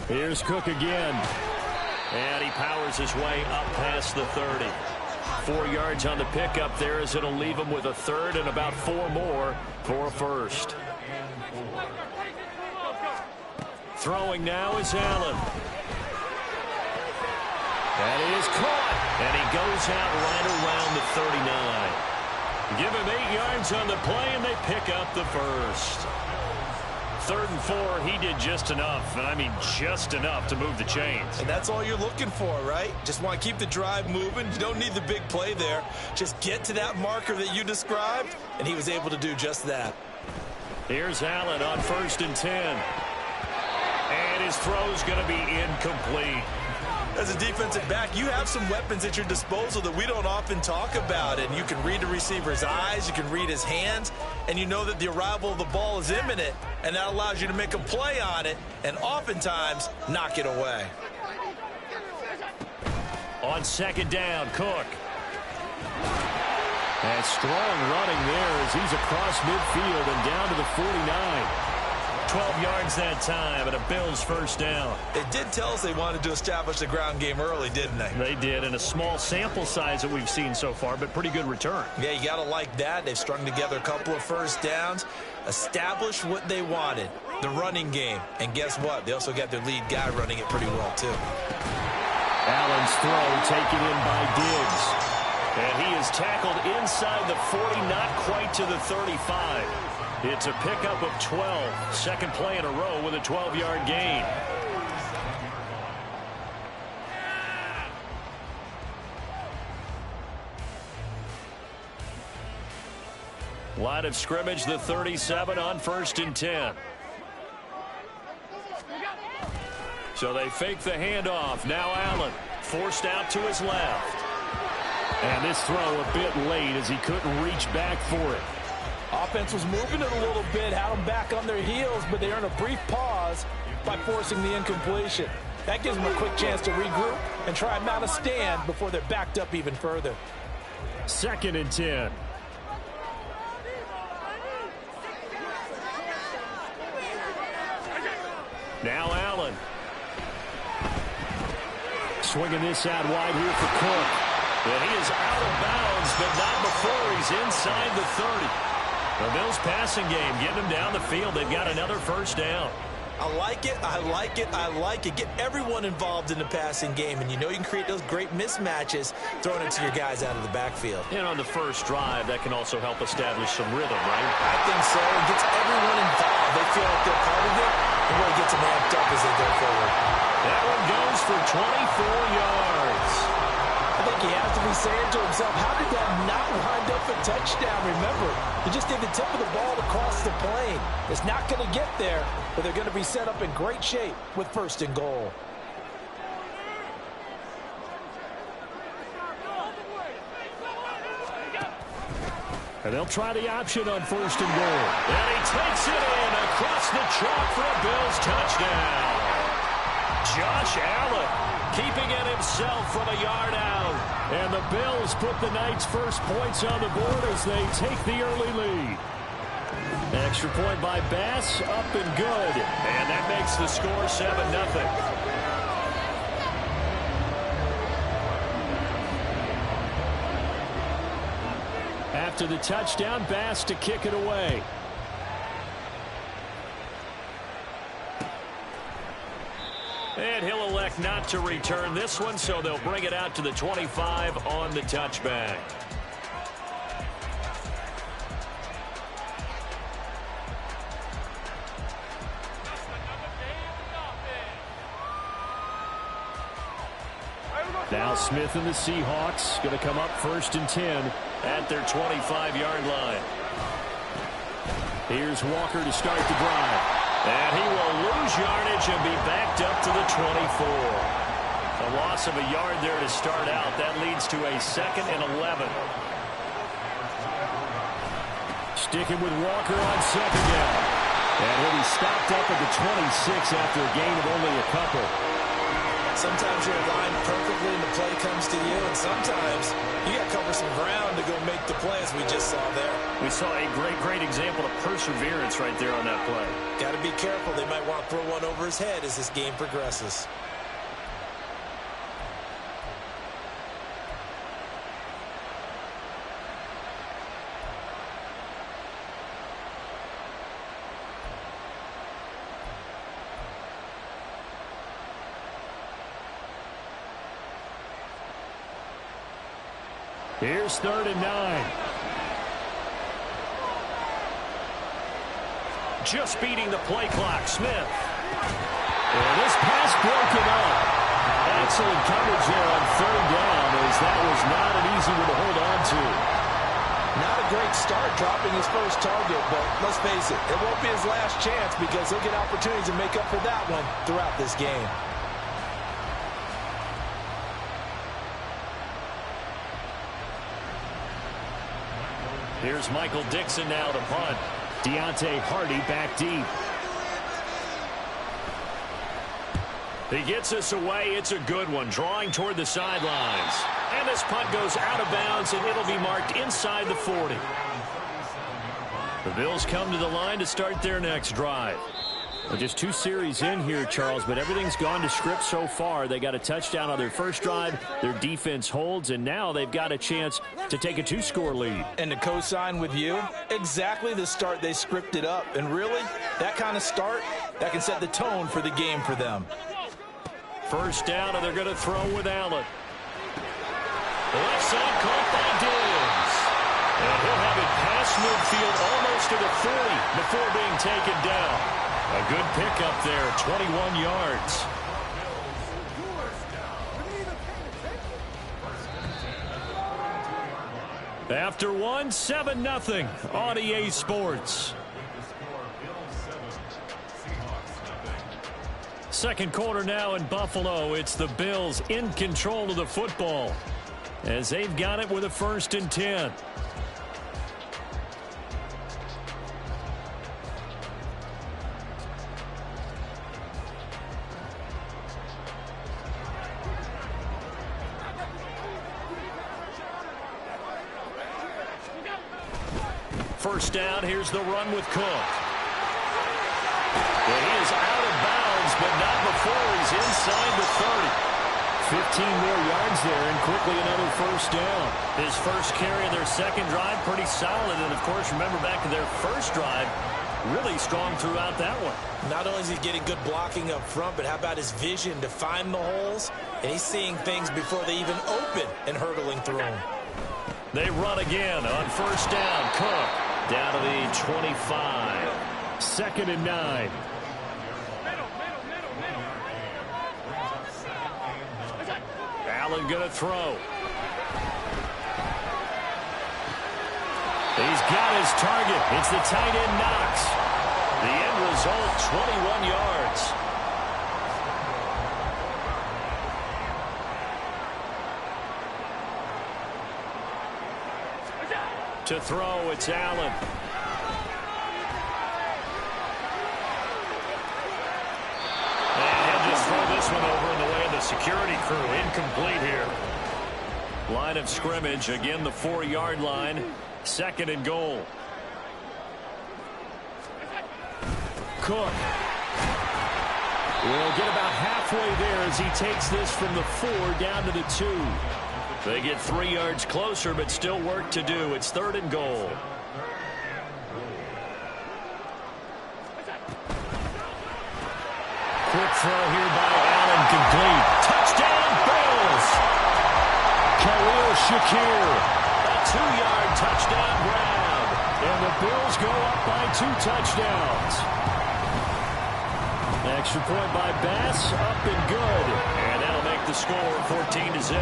Here's Cook again. And he powers his way up past the 30. 4 yards on the pickup there as it'll leave him with a 3rd and about 4 more for a 1st. Throwing now is Allen. That is caught. And he goes out right around the 39. Give him 8 yards on the play, and they pick up the 1st. 3rd and 4, he did just enough, and I mean just enough to move the chains. And that's all you're looking for, right? Just want to keep the drive moving. You don't need the big play there. Just get to that marker that you described, and he was able to do just that. Here's Allen on 1st and 10. And his throw's going to be incomplete. As a defensive back, you have some weapons at your disposal that we don't often talk about. And you can read the receiver's eyes, you can read his hands, and you know that the arrival of the ball is imminent, and that allows you to make a play on it and oftentimes knock it away. On 2nd down, Cook. And strong running there as he's across midfield and down to the 49. 12 yards that time, and a Bills 1st down. It did tell us they wanted to establish the ground game early, didn't they? They did, in a small sample size that we've seen so far, but pretty good return. Yeah, you got to like that. They've strung together a couple of 1st downs, established what they wanted, the running game. And guess what? They also got their lead guy running it pretty well, too. Allen's throw taken in by Diggs. And he is tackled inside the 40, not quite to the 35. It's a pickup of 12. 2nd play in a row with a 12-yard gain. Line of scrimmage, the 37 on 1st and 10. So they fake the handoff. Now Allen forced out to his left. And this throw a bit late as he couldn't reach back for it. Offense was moving it a little bit, had them back on their heels, but they earned a brief pause by forcing the incompletion. That gives them a quick chance to regroup and try and mount a stand before they're backed up even further. 2nd and 10. Now Allen. Swinging this out wide here for Cook. And he is out of bounds, but not before he's inside the 30. The Bills passing game, getting them down the field. They've got another 1st down. I like it, I like it, I like it. Get everyone involved in the passing game, and you know you can create those great mismatches throwing it to your guys out of the backfield. And on the first drive, that can also help establish some rhythm, right? I think so. It gets everyone involved. They feel like they're part of it, and really gets them amped up as they go forward. That one goes for 24 yards. I think he has to be saying to himself, how did that not wind up a touchdown? Remember, he just did the tip of the ball across the plane. It's not going to get there, but they're going to be set up in great shape with 1st and goal. And they'll try the option on 1st and goal. And he takes it in across the chalk for a Bills touchdown. Josh Allen keeping it himself from a yard out. And the Bills put the night's first points on the board as they take the early lead. Extra point by Bass, up and good. And that makes the score 7-0. After the touchdown, Bass to kick it away. And he'll elect not to return this one, so they'll bring it out to the 25 on the touchback. Now Smith and the Seahawks going to come up 1st and 10 at their 25-yard line. Here's Walker to start the drive. And he will lose yardage and be backed up to the 24. A loss of a yard there to start out. That leads to a 2nd and 11. Sticking with Walker on 2nd down. And he'll be stopped up at the 26 after a gain of only a couple. Sometimes you're aligned perfectly and the play comes to you, and sometimes you got to cover some ground to go make the play, as we just saw there. We saw a great example of perseverance right there on that play. Got to be careful. They might want to throw one over his head as this game progresses. Here's 3rd and 9. Just beating the play clock, Smith. And this pass broken up. Excellent coverage there on 3rd down, as that was not an easy one to hold on to. Not a great start dropping his first target, but let's face it, it won't be his last chance because he'll get opportunities to make up for that one throughout this game. Here's Michael Dixon now to punt. Deontay Hardy back deep. He gets us away. It's a good one, drawing toward the sidelines. And this punt goes out of bounds, and it'll be marked inside the 40. The Bills come to the line to start their next drive. Well, just 2 series in here, Charles, but everything's gone to script so far. They got a touchdown on their first drive. Their defense holds, and now they've got a chance to take a 2-score lead. And to co-sign with you, exactly the start they scripted up. And really, that kind of start, that can set the tone for the game for them. First down, and they're going to throw with Allen. The left side caught by Diggs. And he'll have it past midfield almost to the 40 before being taken down. A good pickup there, 21 yards. After one, 7-0 on EA Sports. Second quarter now in Buffalo. It's the Bills in control of the football as they've got it with a 1st and 10. First down, here's the run with Cook. Well, he is out of bounds, but not before he's inside the 30. 15 more yards there, and quickly another first down. His first carry of their second drive, pretty solid. And, of course, remember back to their first drive, really strong throughout that one. Not only is he getting good blocking up front, but how about his vision to find the holes? And he's seeing things before they even open and hurdling through them. They run again on first down. Cook down to the 25. 2nd and 9. Allen going to throw. He's got his target. It's the tight end Knox. The end result, 21 yards. To throw, it's Allen. And just throw this one over in the way of the security crew. Incomplete here. Line of scrimmage, again the 4-yard line. 2nd and goal. Cook will get about halfway there as he takes this from the 4 down to the 2. They get 3 yards closer, but still work to do. It's 3rd and goal. Quick throw here by Allen, complete. Touchdown, Bills! Khalil Shakir. A 2-yard touchdown grab. And the Bills go up by 2 touchdowns. Extra point by Bass, up and good. And that'll make the score 14-0.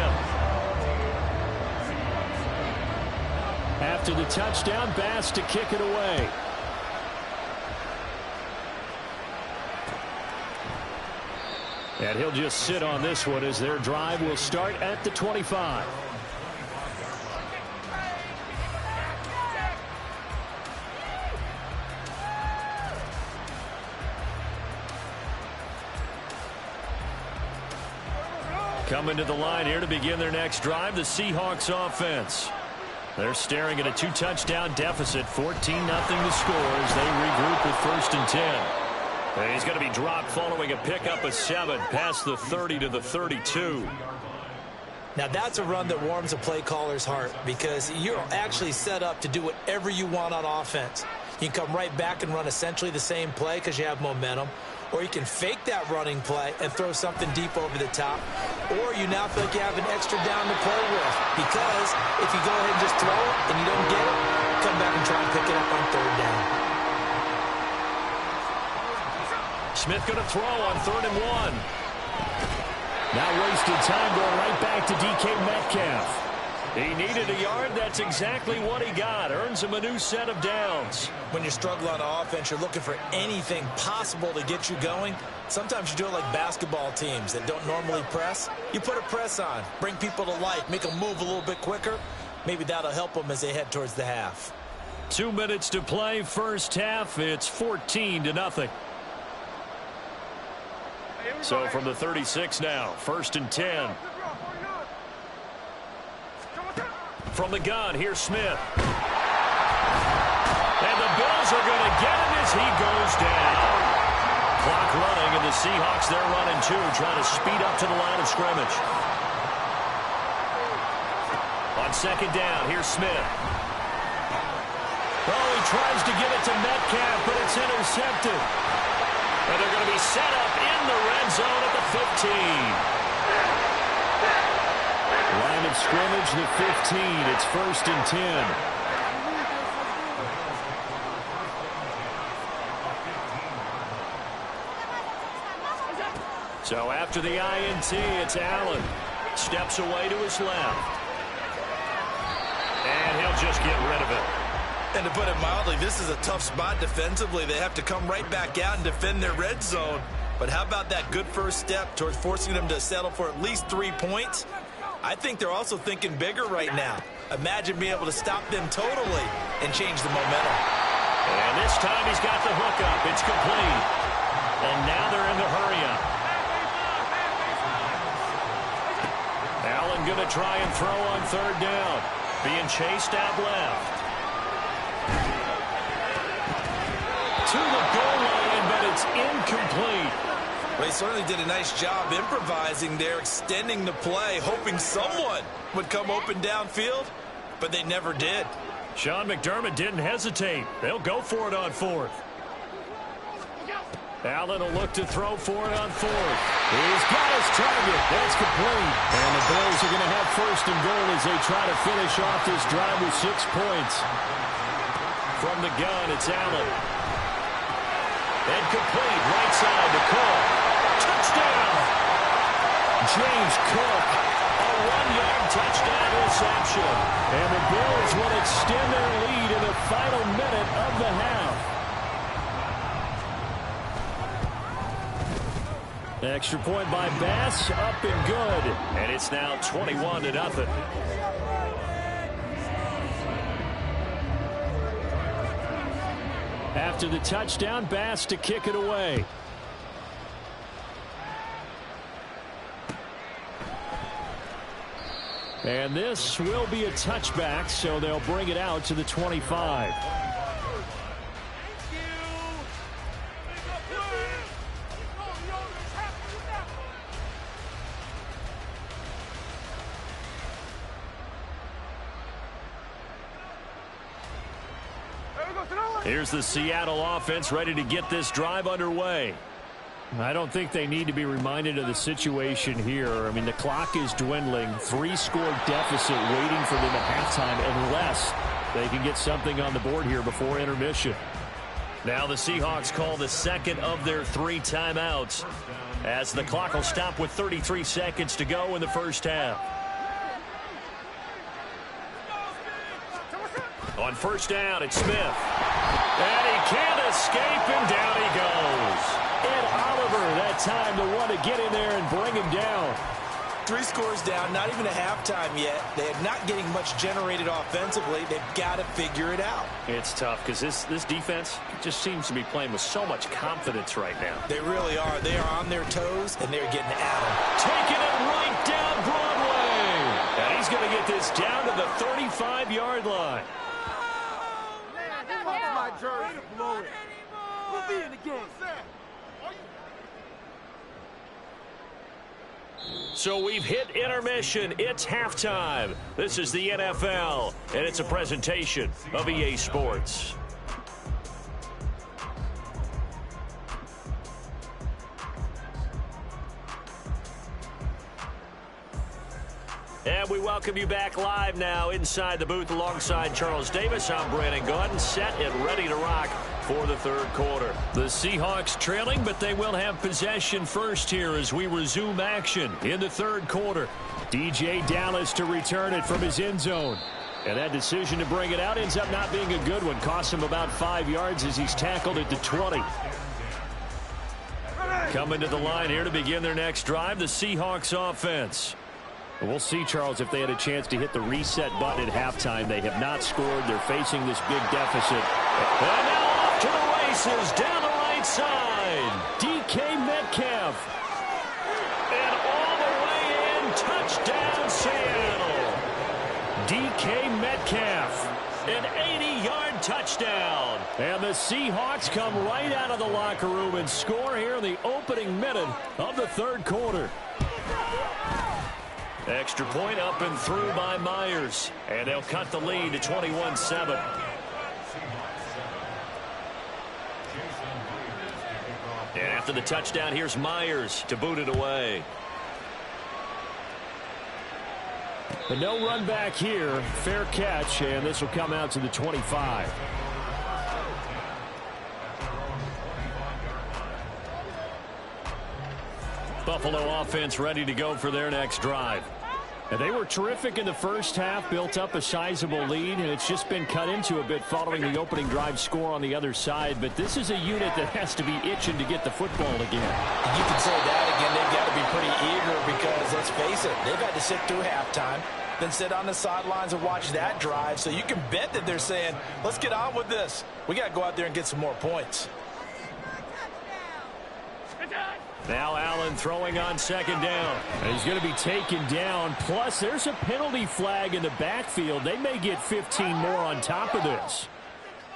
After the touchdown, Bass to kick it away. And he'll just sit on this one as their drive will start at the 25. Coming to the line here to begin their next drive, the Seahawks offense. They're staring at a 2-touchdown deficit, 14-0 to score as they regroup with 1st and 10. And he's going to be dropped following a pickup of 7 past the 30 to the 32. Now that's a run that warms a play caller's heart because you're actually set up to do whatever you want on offense. You can come right back and run essentially the same play because you have momentum. Or you can fake that running play and throw something deep over the top. Or you now feel like you have an extra down to play with. Because if you go ahead and just throw it and you don't get it, come back and try and pick it up on 3rd down. Smith going to throw on 3rd and 1. Now wasted time going right back to DK Metcalf. He needed a yard. That's exactly what he got. Earns him a new set of downs. When you struggle on offense, you're looking for anything possible to get you going. Sometimes you do it like basketball teams that don't normally press. You put a press on, bring people to life, make them move a little bit quicker. Maybe that'll help them as they head towards the half. 2 minutes to play, first half. It's 14-0. So from the 36 now, 1st and 10. From the gun, here's Smith. And the Bills are going to get him as he goes down. Clock running, and the Seahawks, they're running too, trying to speed up to the line of scrimmage. On 2nd down, here's Smith. Oh, he tries to get it to Metcalf, but it's intercepted. And they're going to be set up in the red zone at the 15. Line of scrimmage, the 15. It's 1st and 10. So after the INT, it's Allen. Steps away to his left. And he'll just get rid of it. And to put it mildly, this is a tough spot defensively. They have to come right back out and defend their red zone. But how about that good first step towards forcing them to settle for at least 3 points? I think they're also thinking bigger right now. Imagine being able to stop them totally and change the momentum. And this time he's got the hookup. It's complete. And now they're in the hurry-up. Allen going to try and throw on 3rd down. Being chased out left. To the goal line, but it's incomplete. They certainly did a nice job improvising there, extending the play, hoping someone would come open downfield, but they never did. Sean McDermott didn't hesitate. They'll go for it on 4th. Allen will look to throw for it on 4th. He's got his target. That's complete. And the Bills are going to have 1st and goal as they try to finish off this drive with 6 points. From the gun, it's Allen. And complete, right side to Cook. Touchdown! James Cook. A 1-yard touchdown reception. And the Bills will extend their lead in the final minute of the half. Extra point by Bass, up and good. And it's now 21-0. After the touchdown, Bass to kick it away. And this will be a touchback, so they'll bring it out to the 25. Here's the Seattle offense ready to get this drive underway. I don't think they need to be reminded of the situation here. I mean, the clock is dwindling. 3-score deficit waiting for them at halftime unless they can get something on the board here before intermission. Now the Seahawks call the second of their 3 timeouts as the clock will stop with 33 seconds to go in the first half. On 1st down, it's Smith. And he can't escape, and down he goes. Ed Oliver, that time the one to get in there and bring him down. 3 scores down, not even a halftime yet. They're not getting much generated offensively. They've got to figure it out. It's tough because this defense just seems to be playing with so much confidence right now. They really are. They are on their toes, and they're getting at them. Taking it right down Broadway. And he's going to get this down to the 35-yard line. My jersey, blow it. We'll be in the game. So we've hit intermission. It's halftime. This is the NFL, and it's a presentation of EA Sports. And we welcome you back live now inside the booth alongside Charles Davis. I'm Brandon Gaudin, set and ready to rock for the third quarter. The Seahawks trailing, but they will have possession first here as we resume action in the third quarter. DJ Dallas to return it from his end zone. And that decision to bring it out ends up not being a good one. Costs him about 5 yards as he's tackled at the 20. Coming to the line here to begin their next drive, the Seahawks offense. We'll see, Charles, if they had a chance to hit the reset button at halftime. They have not scored. They're facing this big deficit. And now off to the races down the right side. DK Metcalf. And all the way in, touchdown Seattle. DK Metcalf. An 80-yard touchdown. And the Seahawks come right out of the locker room and score here in the opening minute of the third quarter. Extra point up and through by Myers. And they'll cut the lead to 21-7. And after the touchdown, here's Myers to boot it away. But no run back here. Fair catch, and this will come out to the 25. Buffalo offense ready to go for their next drive. And they were terrific in the first half, built up a sizable lead, and it's just been cut into a bit following the opening drive score on the other side. But this is a unit that has to be itching to get the football again. You can say that again. They've got to be pretty eager because, let's face it, they've had to sit through halftime, then sit on the sidelines and watch that drive. So you can bet that they're saying, let's get on with this. We got to go out there and get some more points. Now Allen throwing on second down. And he's going to be taken down. Plus, there's a penalty flag in the backfield. They may get 15 more on top of this.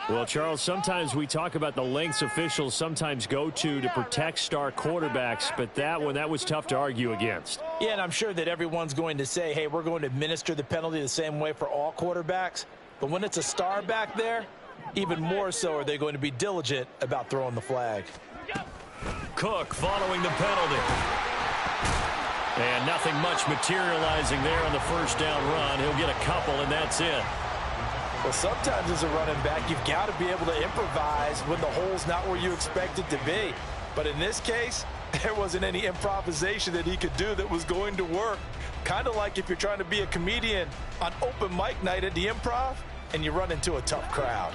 Well, Charles, sometimes we talk about the lengths officials sometimes go to protect star quarterbacks, but that was tough to argue against. Yeah, and I'm sure that everyone's going to say, hey, we're going to administer the penalty the same way for all quarterbacks. But when it's a star back there, even more so are they going to be diligent about throwing the flag. Cook following the penalty. And nothing much materializing there on the first down run. He'll get a couple, and that's it. Well, sometimes as a running back, you've got to be able to improvise when the hole's not where you expect it to be. But in this case, there wasn't any improvisation that he could do that was going to work. Kind of like if you're trying to be a comedian on open mic night at the Improv and you run into a tough crowd.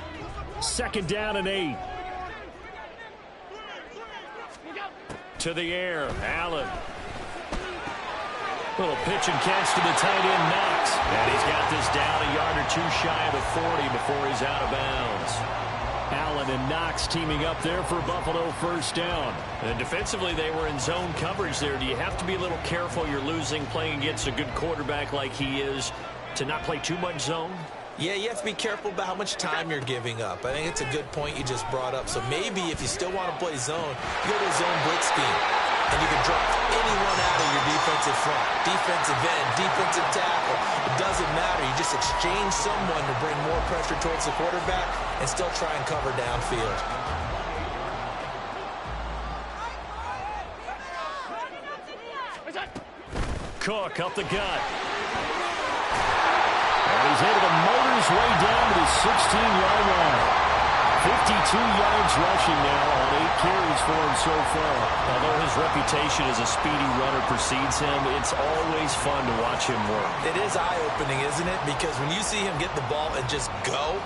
Second down and 8. To the air, Allen. Little pitch and catch to the tight end, Knox. And he's got this down a yard or two shy of the 40 before he's out of bounds. Allen and Knox teaming up there for Buffalo first down. And defensively, they were in zone coverage there. Do you have to be a little careful? You're losing playing against a good quarterback like he is to not play too much zone? Yeah, you have to be careful about how much time you're giving up. I think it's a good point you just brought up. So maybe if you still want to play zone, you go to a zone blitz scheme. And you can drop anyone out of your defensive front. Defensive end, defensive tackle. It doesn't matter. You just exchange someone to bring more pressure towards the quarterback and still try and cover downfield. Cook up the gut. And he's able to motor his way down to the 16-yard line. 52 yards rushing now on 8 carries for him so far. Although his reputation as a speedy runner precedes him, it's always fun to watch him work. It is eye-opening, isn't it? Because when you see him get the ball and just go,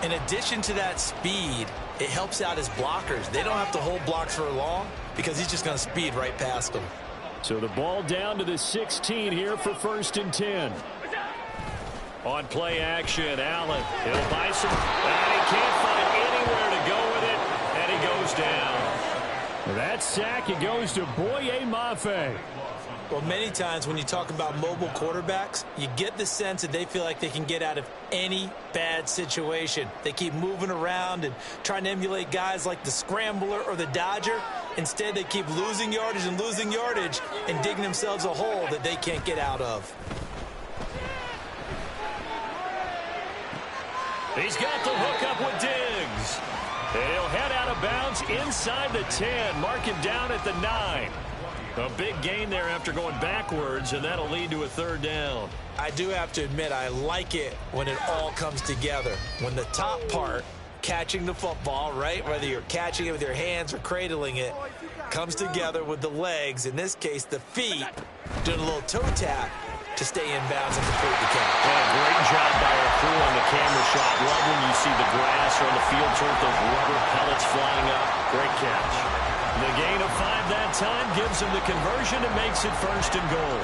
in addition to that speed, it helps out his blockers. They don't have to hold blocks for long because he's just going to speed right past them. So the ball down to the 16 here for 1st and 10. On play action, Allen. He'll buy some, and he can't find anywhere to go with it, and he goes down. That sack, it goes to Boye Mafe. Well, many times when you talk about mobile quarterbacks, you get the sense that they feel like they can get out of any bad situation. They keep moving around and trying to emulate guys like the Scrambler or the Dodger. Instead, they keep losing yardage and digging themselves a hole that they can't get out of. He's got the hook up with Diggs. And he'll head out of bounds inside the 10, mark him down at the 9. A big gain there after going backwards, and that'll lead to a 3rd down. I do have to admit, I like it when it all comes together. When the top part, catching the football, right, whether you're catching it with your hands or cradling it, comes together with the legs, in this case the feet, doing a little toe tap to stay in bounds and complete the catch. And a great job by our crew on the camera shot. Love when you see the grass or the field turf, those rubber pellets flying up. Great catch. The gain of 5 that time gives him the conversion and makes it 1st and goal.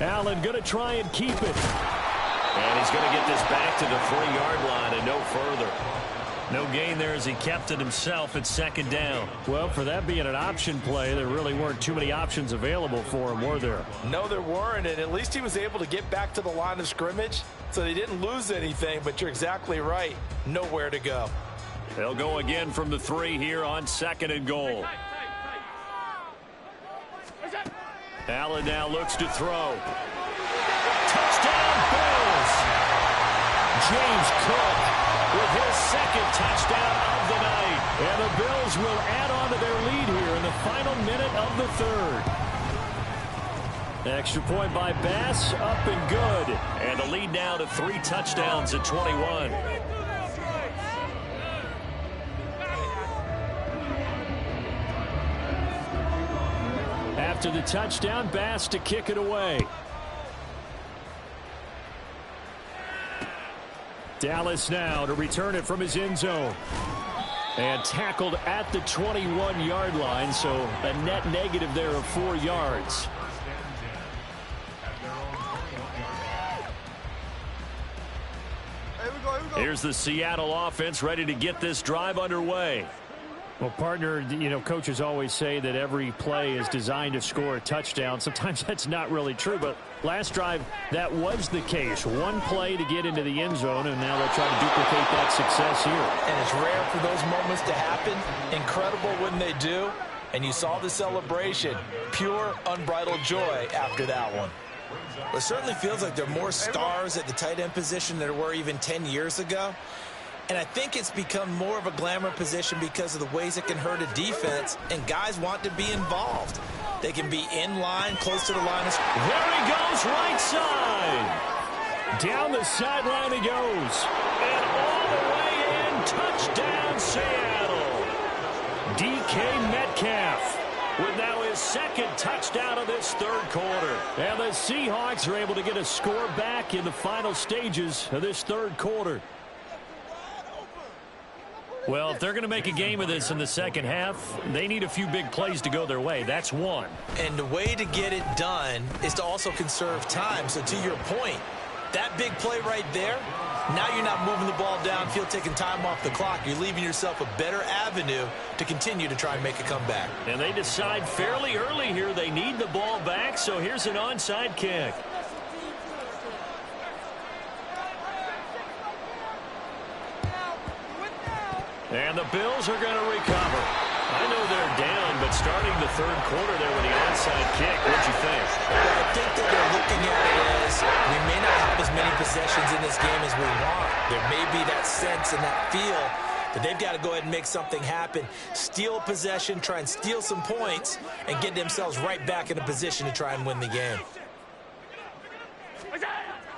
Allen going to try and keep it. And he's going to get this back to the 3-yard line and no further. No gain there as he kept it himself at 2nd down. Well, for that being an option play, there really weren't too many options available for him, were there? No, there weren't, and at least he was able to get back to the line of scrimmage, so they didn't lose anything, but you're exactly right. Nowhere to go. They'll go again from the 3 here on 2nd and goal. Allen now looks to throw. Touchdown, Bills! James Cook with his 2nd touchdown of the night. And the Bills will add on to their lead here in the final minute of the 3rd. Extra point by Bass, up and good. And the lead now to 3 touchdowns at 21. After the touchdown, Bass to kick it away. Dallas now to return it from his end zone. And tackled at the 21-yard line, so a net negative there of 4 yards. Here's the Seattle offense ready to get this drive underway. Well, partner, you know, coaches always say that every play is designed to score a touchdown. Sometimes that's not really true, but last drive, that was the case. One play to get into the end zone, and now they'll try to duplicate that success here. And it's rare for those moments to happen. Incredible when they do. And you saw the celebration. Pure, unbridled joy after that one. Well, it certainly feels like there are more stars at the tight end position than there were even 10 years ago. And I think it's become more of a glamour position because of the ways it can hurt a defense, and guys want to be involved. They can be in line, close to the line. There he goes, right side. Down the sideline he goes. And all the way in, touchdown Seattle. DK Metcalf with now his 2nd touchdown of this 3rd quarter. And the Seahawks are able to get a score back in the final stages of this 3rd quarter. Well, if they're going to make a game of this in the 2nd half, they need a few big plays to go their way. That's one. And the way to get it done is to also conserve time. So to your point, that big play right there, now you're not moving the ball downfield, taking time off the clock. You're leaving yourself a better avenue to continue to try and make a comeback. And they decide fairly early here they need the ball back, so here's an onside kick. And the Bills are going to recover. I know they're down, but starting the 3rd quarter there with the onside kick, what'd you think? Well, I think that they're looking at it as we may not have as many possessions in this game as we want. There may be that sense and that feel that they've got to go ahead and make something happen. Steal a possession, try and steal some points, and get themselves right back in a position to try and win the game.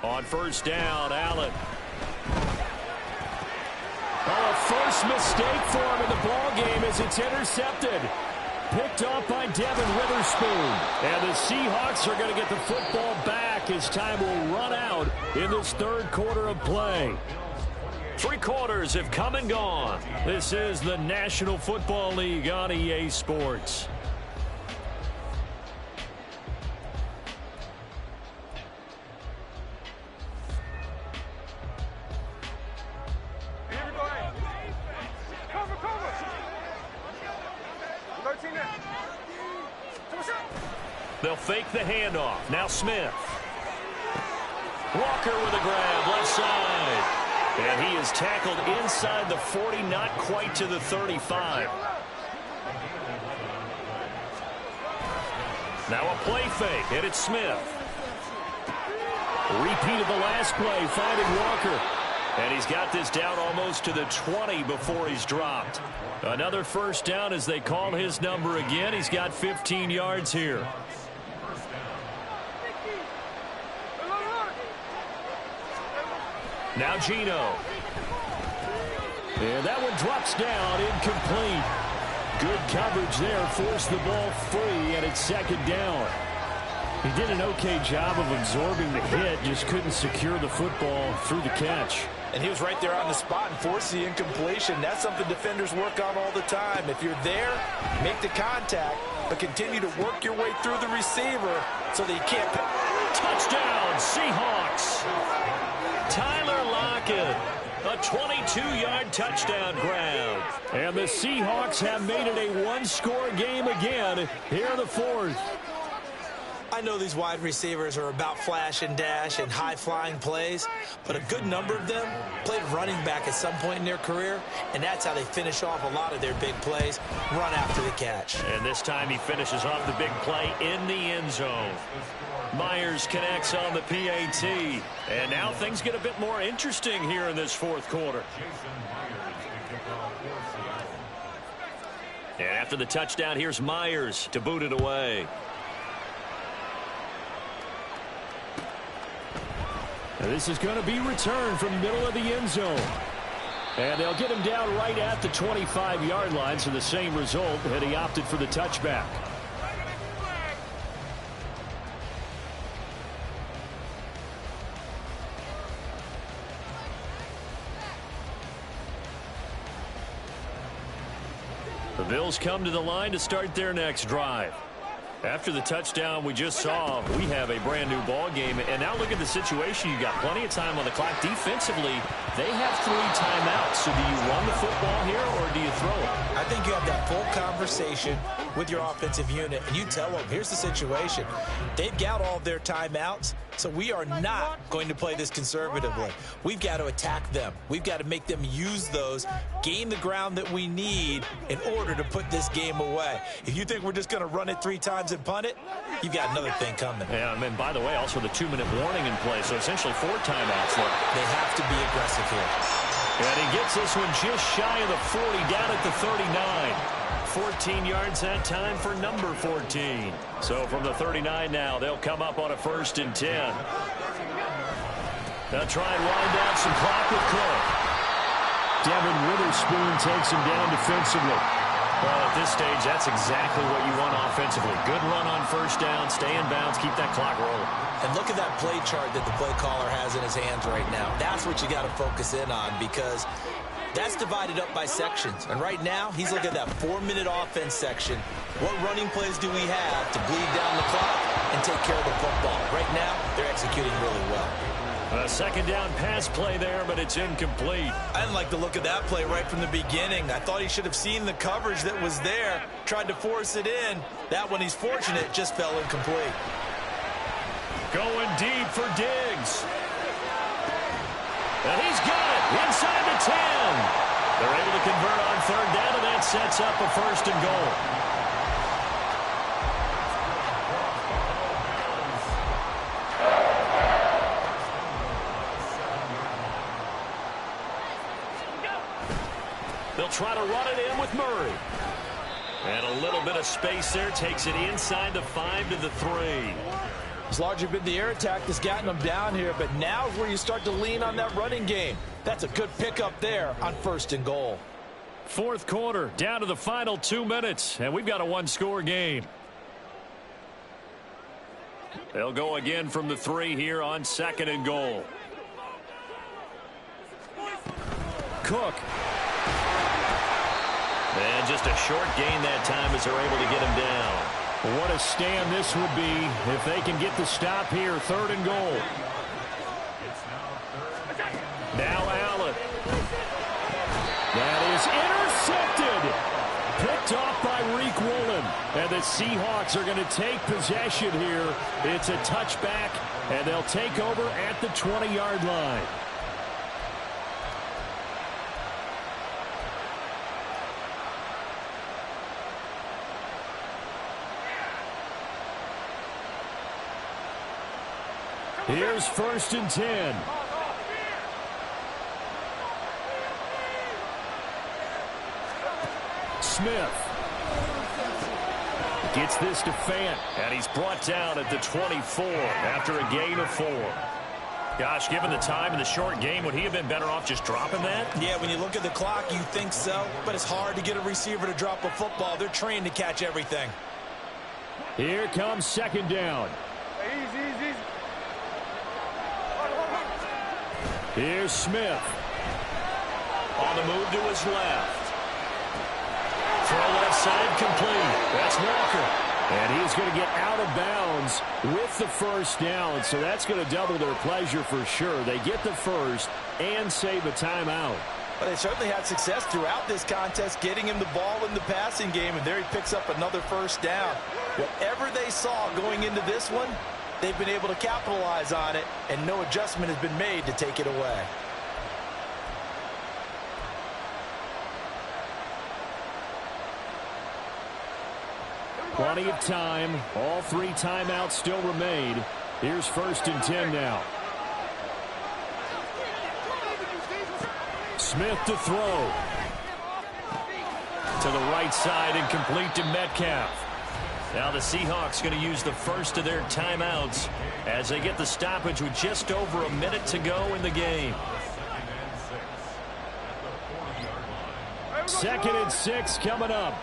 On 1st down, Allen. Oh, a first mistake for him in the ball game as it's intercepted. Picked off by Devin Witherspoon. And the Seahawks are going to get the football back as time will run out in this third quarter of play. 3 quarters have come and gone. This is the National Football League on EA Sports. They'll fake the handoff. Now Smith. Walker with a grab, left side. And he is tackled inside the 40, not quite to the 35. Now a play fake, and it's Smith. Repeat of the last play, finding Walker. And he's got this down almost to the 20 before he's dropped. Another first down as they call his number again. He's got 15 yards here. Now Geno. And that one drops down, incomplete. Good coverage there, forced the ball free, and it's second down. He did an okay job of absorbing the hit, just couldn't secure the football through the catch. And he was right there on the spot and forced the incompletion. That's something defenders work on all the time. If you're there, make the contact, but continue to work your way through the receiver so that you can't. Touchdown, Seahawks. Tyler Lockett, a 22-yard touchdown grab. And the Seahawks have made it a one-score game again here in the fourth. I know these wide receivers are about flash and dash and high-flying plays, but a good number of them played running back at some point in their career, and that's how they finish off a lot of their big plays, run after the catch. And this time he finishes off the big play in the end zone. Myers connects on the PAT. And now things get a bit more interesting here in this fourth quarter. And after the touchdown, here's Myers to boot it away. And this is going to be returned from the middle of the end zone. And they'll get him down right at the 25-yard line, so the same result, and he opted for the touchback. The Bills come to the line to start their next drive. After the touchdown we just saw, we have a brand new ball game. And now look at the situation. You got plenty of time on the clock. Defensively, they have 3 timeouts. So do you run the football here or do you throw it? I think you have that full conversation with your offensive unit, and you tell them, here's the situation. They've got all of their timeouts, so we are not going to play this conservatively. We've got to attack them. We've got to make them use those, gain the ground that we need in order to put this game away. If you think we're just going to run it 3 times and punt it, you've got another thing coming. Yeah, and by the way, also the 2-minute warning in play, so essentially 4 timeouts there. They have to be aggressive here. And he gets this one just shy of the 40, down at the 39. 14 yards that time for number 14. So from the 39 now, they'll come up on a 1st and 10. They'll try and wind down some clock with Cook. Devin Witherspoon takes him down defensively. Well, at this stage, that's exactly what you want offensively. Good run on 1st down, stay in bounds, keep that clock rolling. And look at that play chart that the play caller has in his hands right now. That's what you got to focus in on, because that's divided up by sections. And right now, he's looking at that 4-minute offense section. What running plays do we have to bleed down the clock and take care of the football? Right now, they're executing really well. A 2nd down pass play there, but it's incomplete. I didn't like the look of that play right from the beginning. I thought he should have seen the coverage that was there, tried to force it in. That one, he's fortunate, just fell incomplete. Going deep for Diggs. And he's got it inside the 10. They're able to convert on 3rd down, and that sets up a 1st and goal. They'll try to run it in with Murray. And a little bit of space there takes it inside the 5 to the 3. It's largely been the air attack that's gotten them down here, but now is where you start to lean on that running game. That's a good pickup there on 1st and goal. Fourth quarter, down to the final 2 minutes, and we've got a one-score game. They'll go again from the 3 here on 2nd and goal. Cook. And just a short gain that time as they're able to get him down. What a stand this would be if they can get the stop here. 3rd and goal. Now Allen. That is intercepted. Picked off by Reek Woolen. And the Seahawks are going to take possession here. It's a touchback, and they'll take over at the 20-yard line. Here's 1st and 10. Smith gets this to Fant, and he's brought down at the 24 after a gain of 4. Gosh, given the time and the short game, would he have been better off just dropping that? Yeah, when you look at the clock, you think so, but it's hard to get a receiver to drop a football. They're trained to catch everything. Here comes 2nd down. Easy. Here's Smith. On the move to his left. Throw left side complete. That's Walker. And he's going to get out of bounds with the 1st down, so that's going to double their pleasure for sure. They get the 1st and save a timeout. But they certainly had success throughout this contest getting him the ball in the passing game, and there he picks up another 1st down. Whatever they saw going into this one, they've been able to capitalize on it, and no adjustment has been made to take it away. Plenty of time. All 3 timeouts still remain. Here's 1st and 10 now. Smith to throw. To the right side and complete to Metcalf. Now the Seahawks going to use the first of their timeouts as they get the stoppage with just over a minute to go in the game. 2nd and 6 coming up.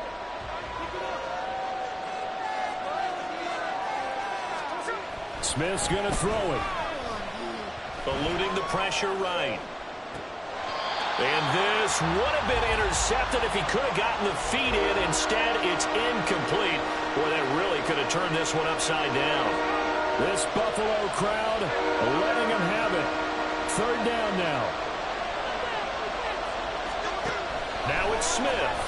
Smith's going to throw it. Eluding the pressure right. And this would have been intercepted if he could have gotten the feet in. Instead, it's incomplete. Boy, that really could have turned this one upside down. This Buffalo crowd letting him have it. 3rd down now. Now it's Smith.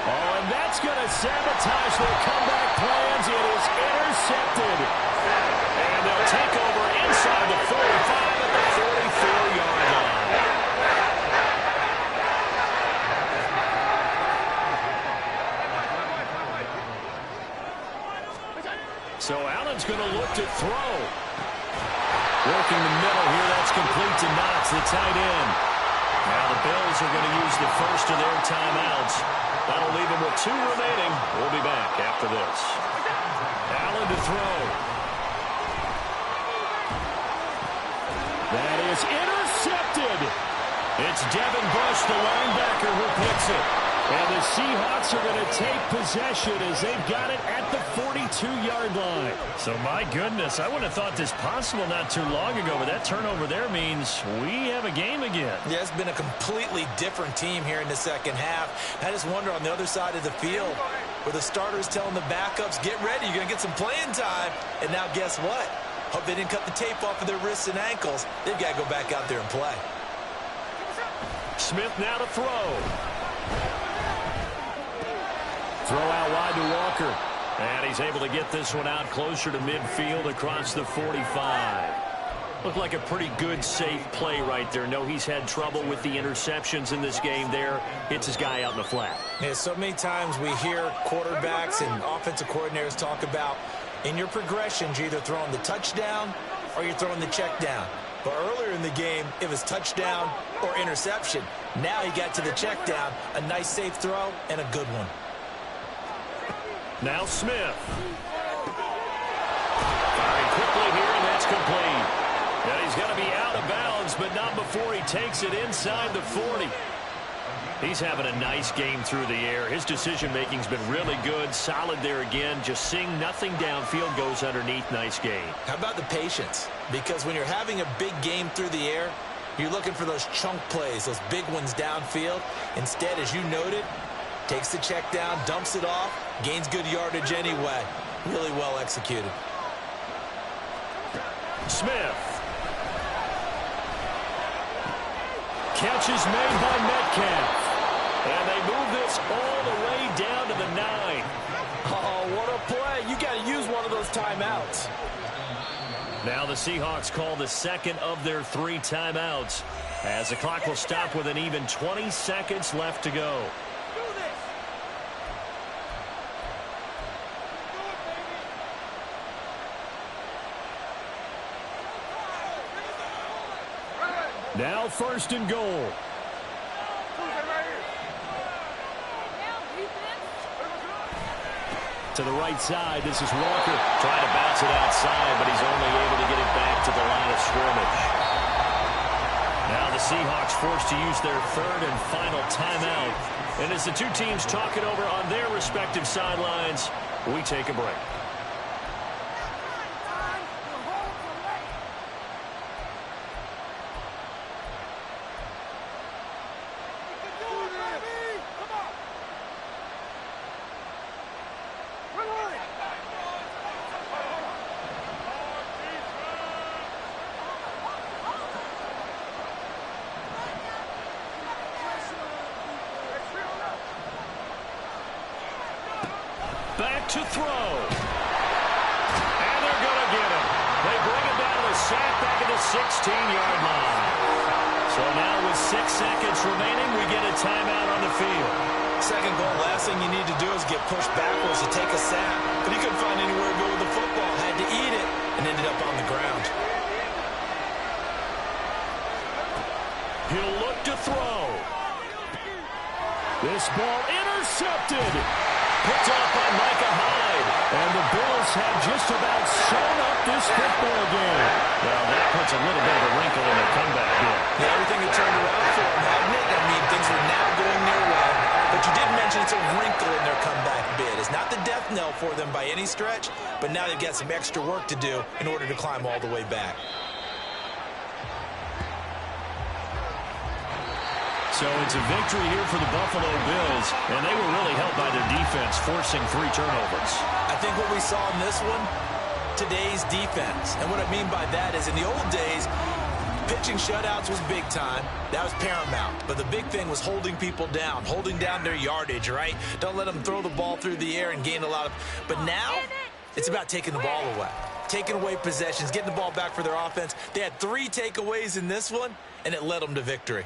Oh, and that's going to sabotage their comeback plans. It is intercepted. And they'll take over inside the 45 at the 44-yard line. So Allen's going to look to throw. Working the middle here. That's complete to Knox, the tight end. Now the Bills are going to use the first of their timeouts. That'll leave them with 2 remaining. We'll be back after this. Allen to throw. That is intercepted. It's Devin Bush, the linebacker, who picks it. And the Seahawks are going to take possession as they've got it at the 42-yard line. So, my goodness, I wouldn't have thought this possible not too long ago, but that turnover there means we have a game again. Yeah, it's been a completely different team here in the second half. I just wonder on the other side of the field where the starters telling the backups, get ready, you're going to get some playing time. And now guess what? Hope they didn't cut the tape off of their wrists and ankles. They've got to go back out there and play. Smith now to throw. Throw out wide to Walker. And he's able to get this one out closer to midfield across the 45. Looked like a pretty good, safe play right there. No, he's had trouble with the interceptions in this game there. Hits his guy out in the flat. Yeah, so many times we hear quarterbacks and offensive coordinators talk about in your progressions, you're either throwing the touchdown or you're throwing the check down. But earlier in the game, it was touchdown or interception. Now he got to the check down, a nice safe throw and a good one. Now Smith. quickly here, and that's complete. And he's going to be out of bounds, but not before he takes it inside the 40. He's having a nice game through the air. His decision-making's been really good. Solid there again. Just seeing nothing downfield, goes underneath. Nice game. How about the patience? Because when you're having a big game through the air, you're looking for those chunk plays, those big ones downfield. Instead, as you noted, takes the check down, dumps it off, gains good yardage anyway. Really well executed. Smith. Catch is made by Metcalf. And they move this all the way down to the 9. Oh, what a play. You got to use one of those timeouts. Now the Seahawks call the second of their 3 timeouts, as the clock will stop with an even 20 seconds left to go. Now 1st and goal. To the right side, this is Walker trying to bounce it outside, but he's only able to get it back to the line of scrimmage. Now the Seahawks forced to use their 3rd and final timeout. And as the two teams talk it over on their respective sidelines, we take a break. Back to throw. And they're going to get him. They bring him down to the sack back at the 16-yard line. So now with 6 seconds remaining, we get a timeout on the field. Second goal, last thing you need to do is get pushed backwards to take a sack. But he couldn't find anywhere to go with the football. Had to eat it and ended up on the ground. He'll look to throw. This ball intercepted. Picked off by Micah Hyde. And the Bills have just about sewn up this football game. Well, that puts a little bit of a wrinkle in their comeback here. Yeah, everything had turned around for them, hadn't it? I mean, things were now going their way. But you did mention it's a wrinkle in their comeback bid. It's not the death knell for them by any stretch, but now they've got some extra work to do in order to climb all the way back. So it's a victory here for the Buffalo Bills, and they were really helped by their defense, forcing 3 turnovers. I think what we saw in this one, today's defense. And what I mean by that is in the old days, pitching shutouts was big time. That was paramount. But the big thing was holding people down, holding down their yardage, right? Don't let them throw the ball through the air and gain a lot of... But now, it's about taking the ball away. Taking away possessions, getting the ball back for their offense. They had 3 takeaways in this one, and it led them to victory.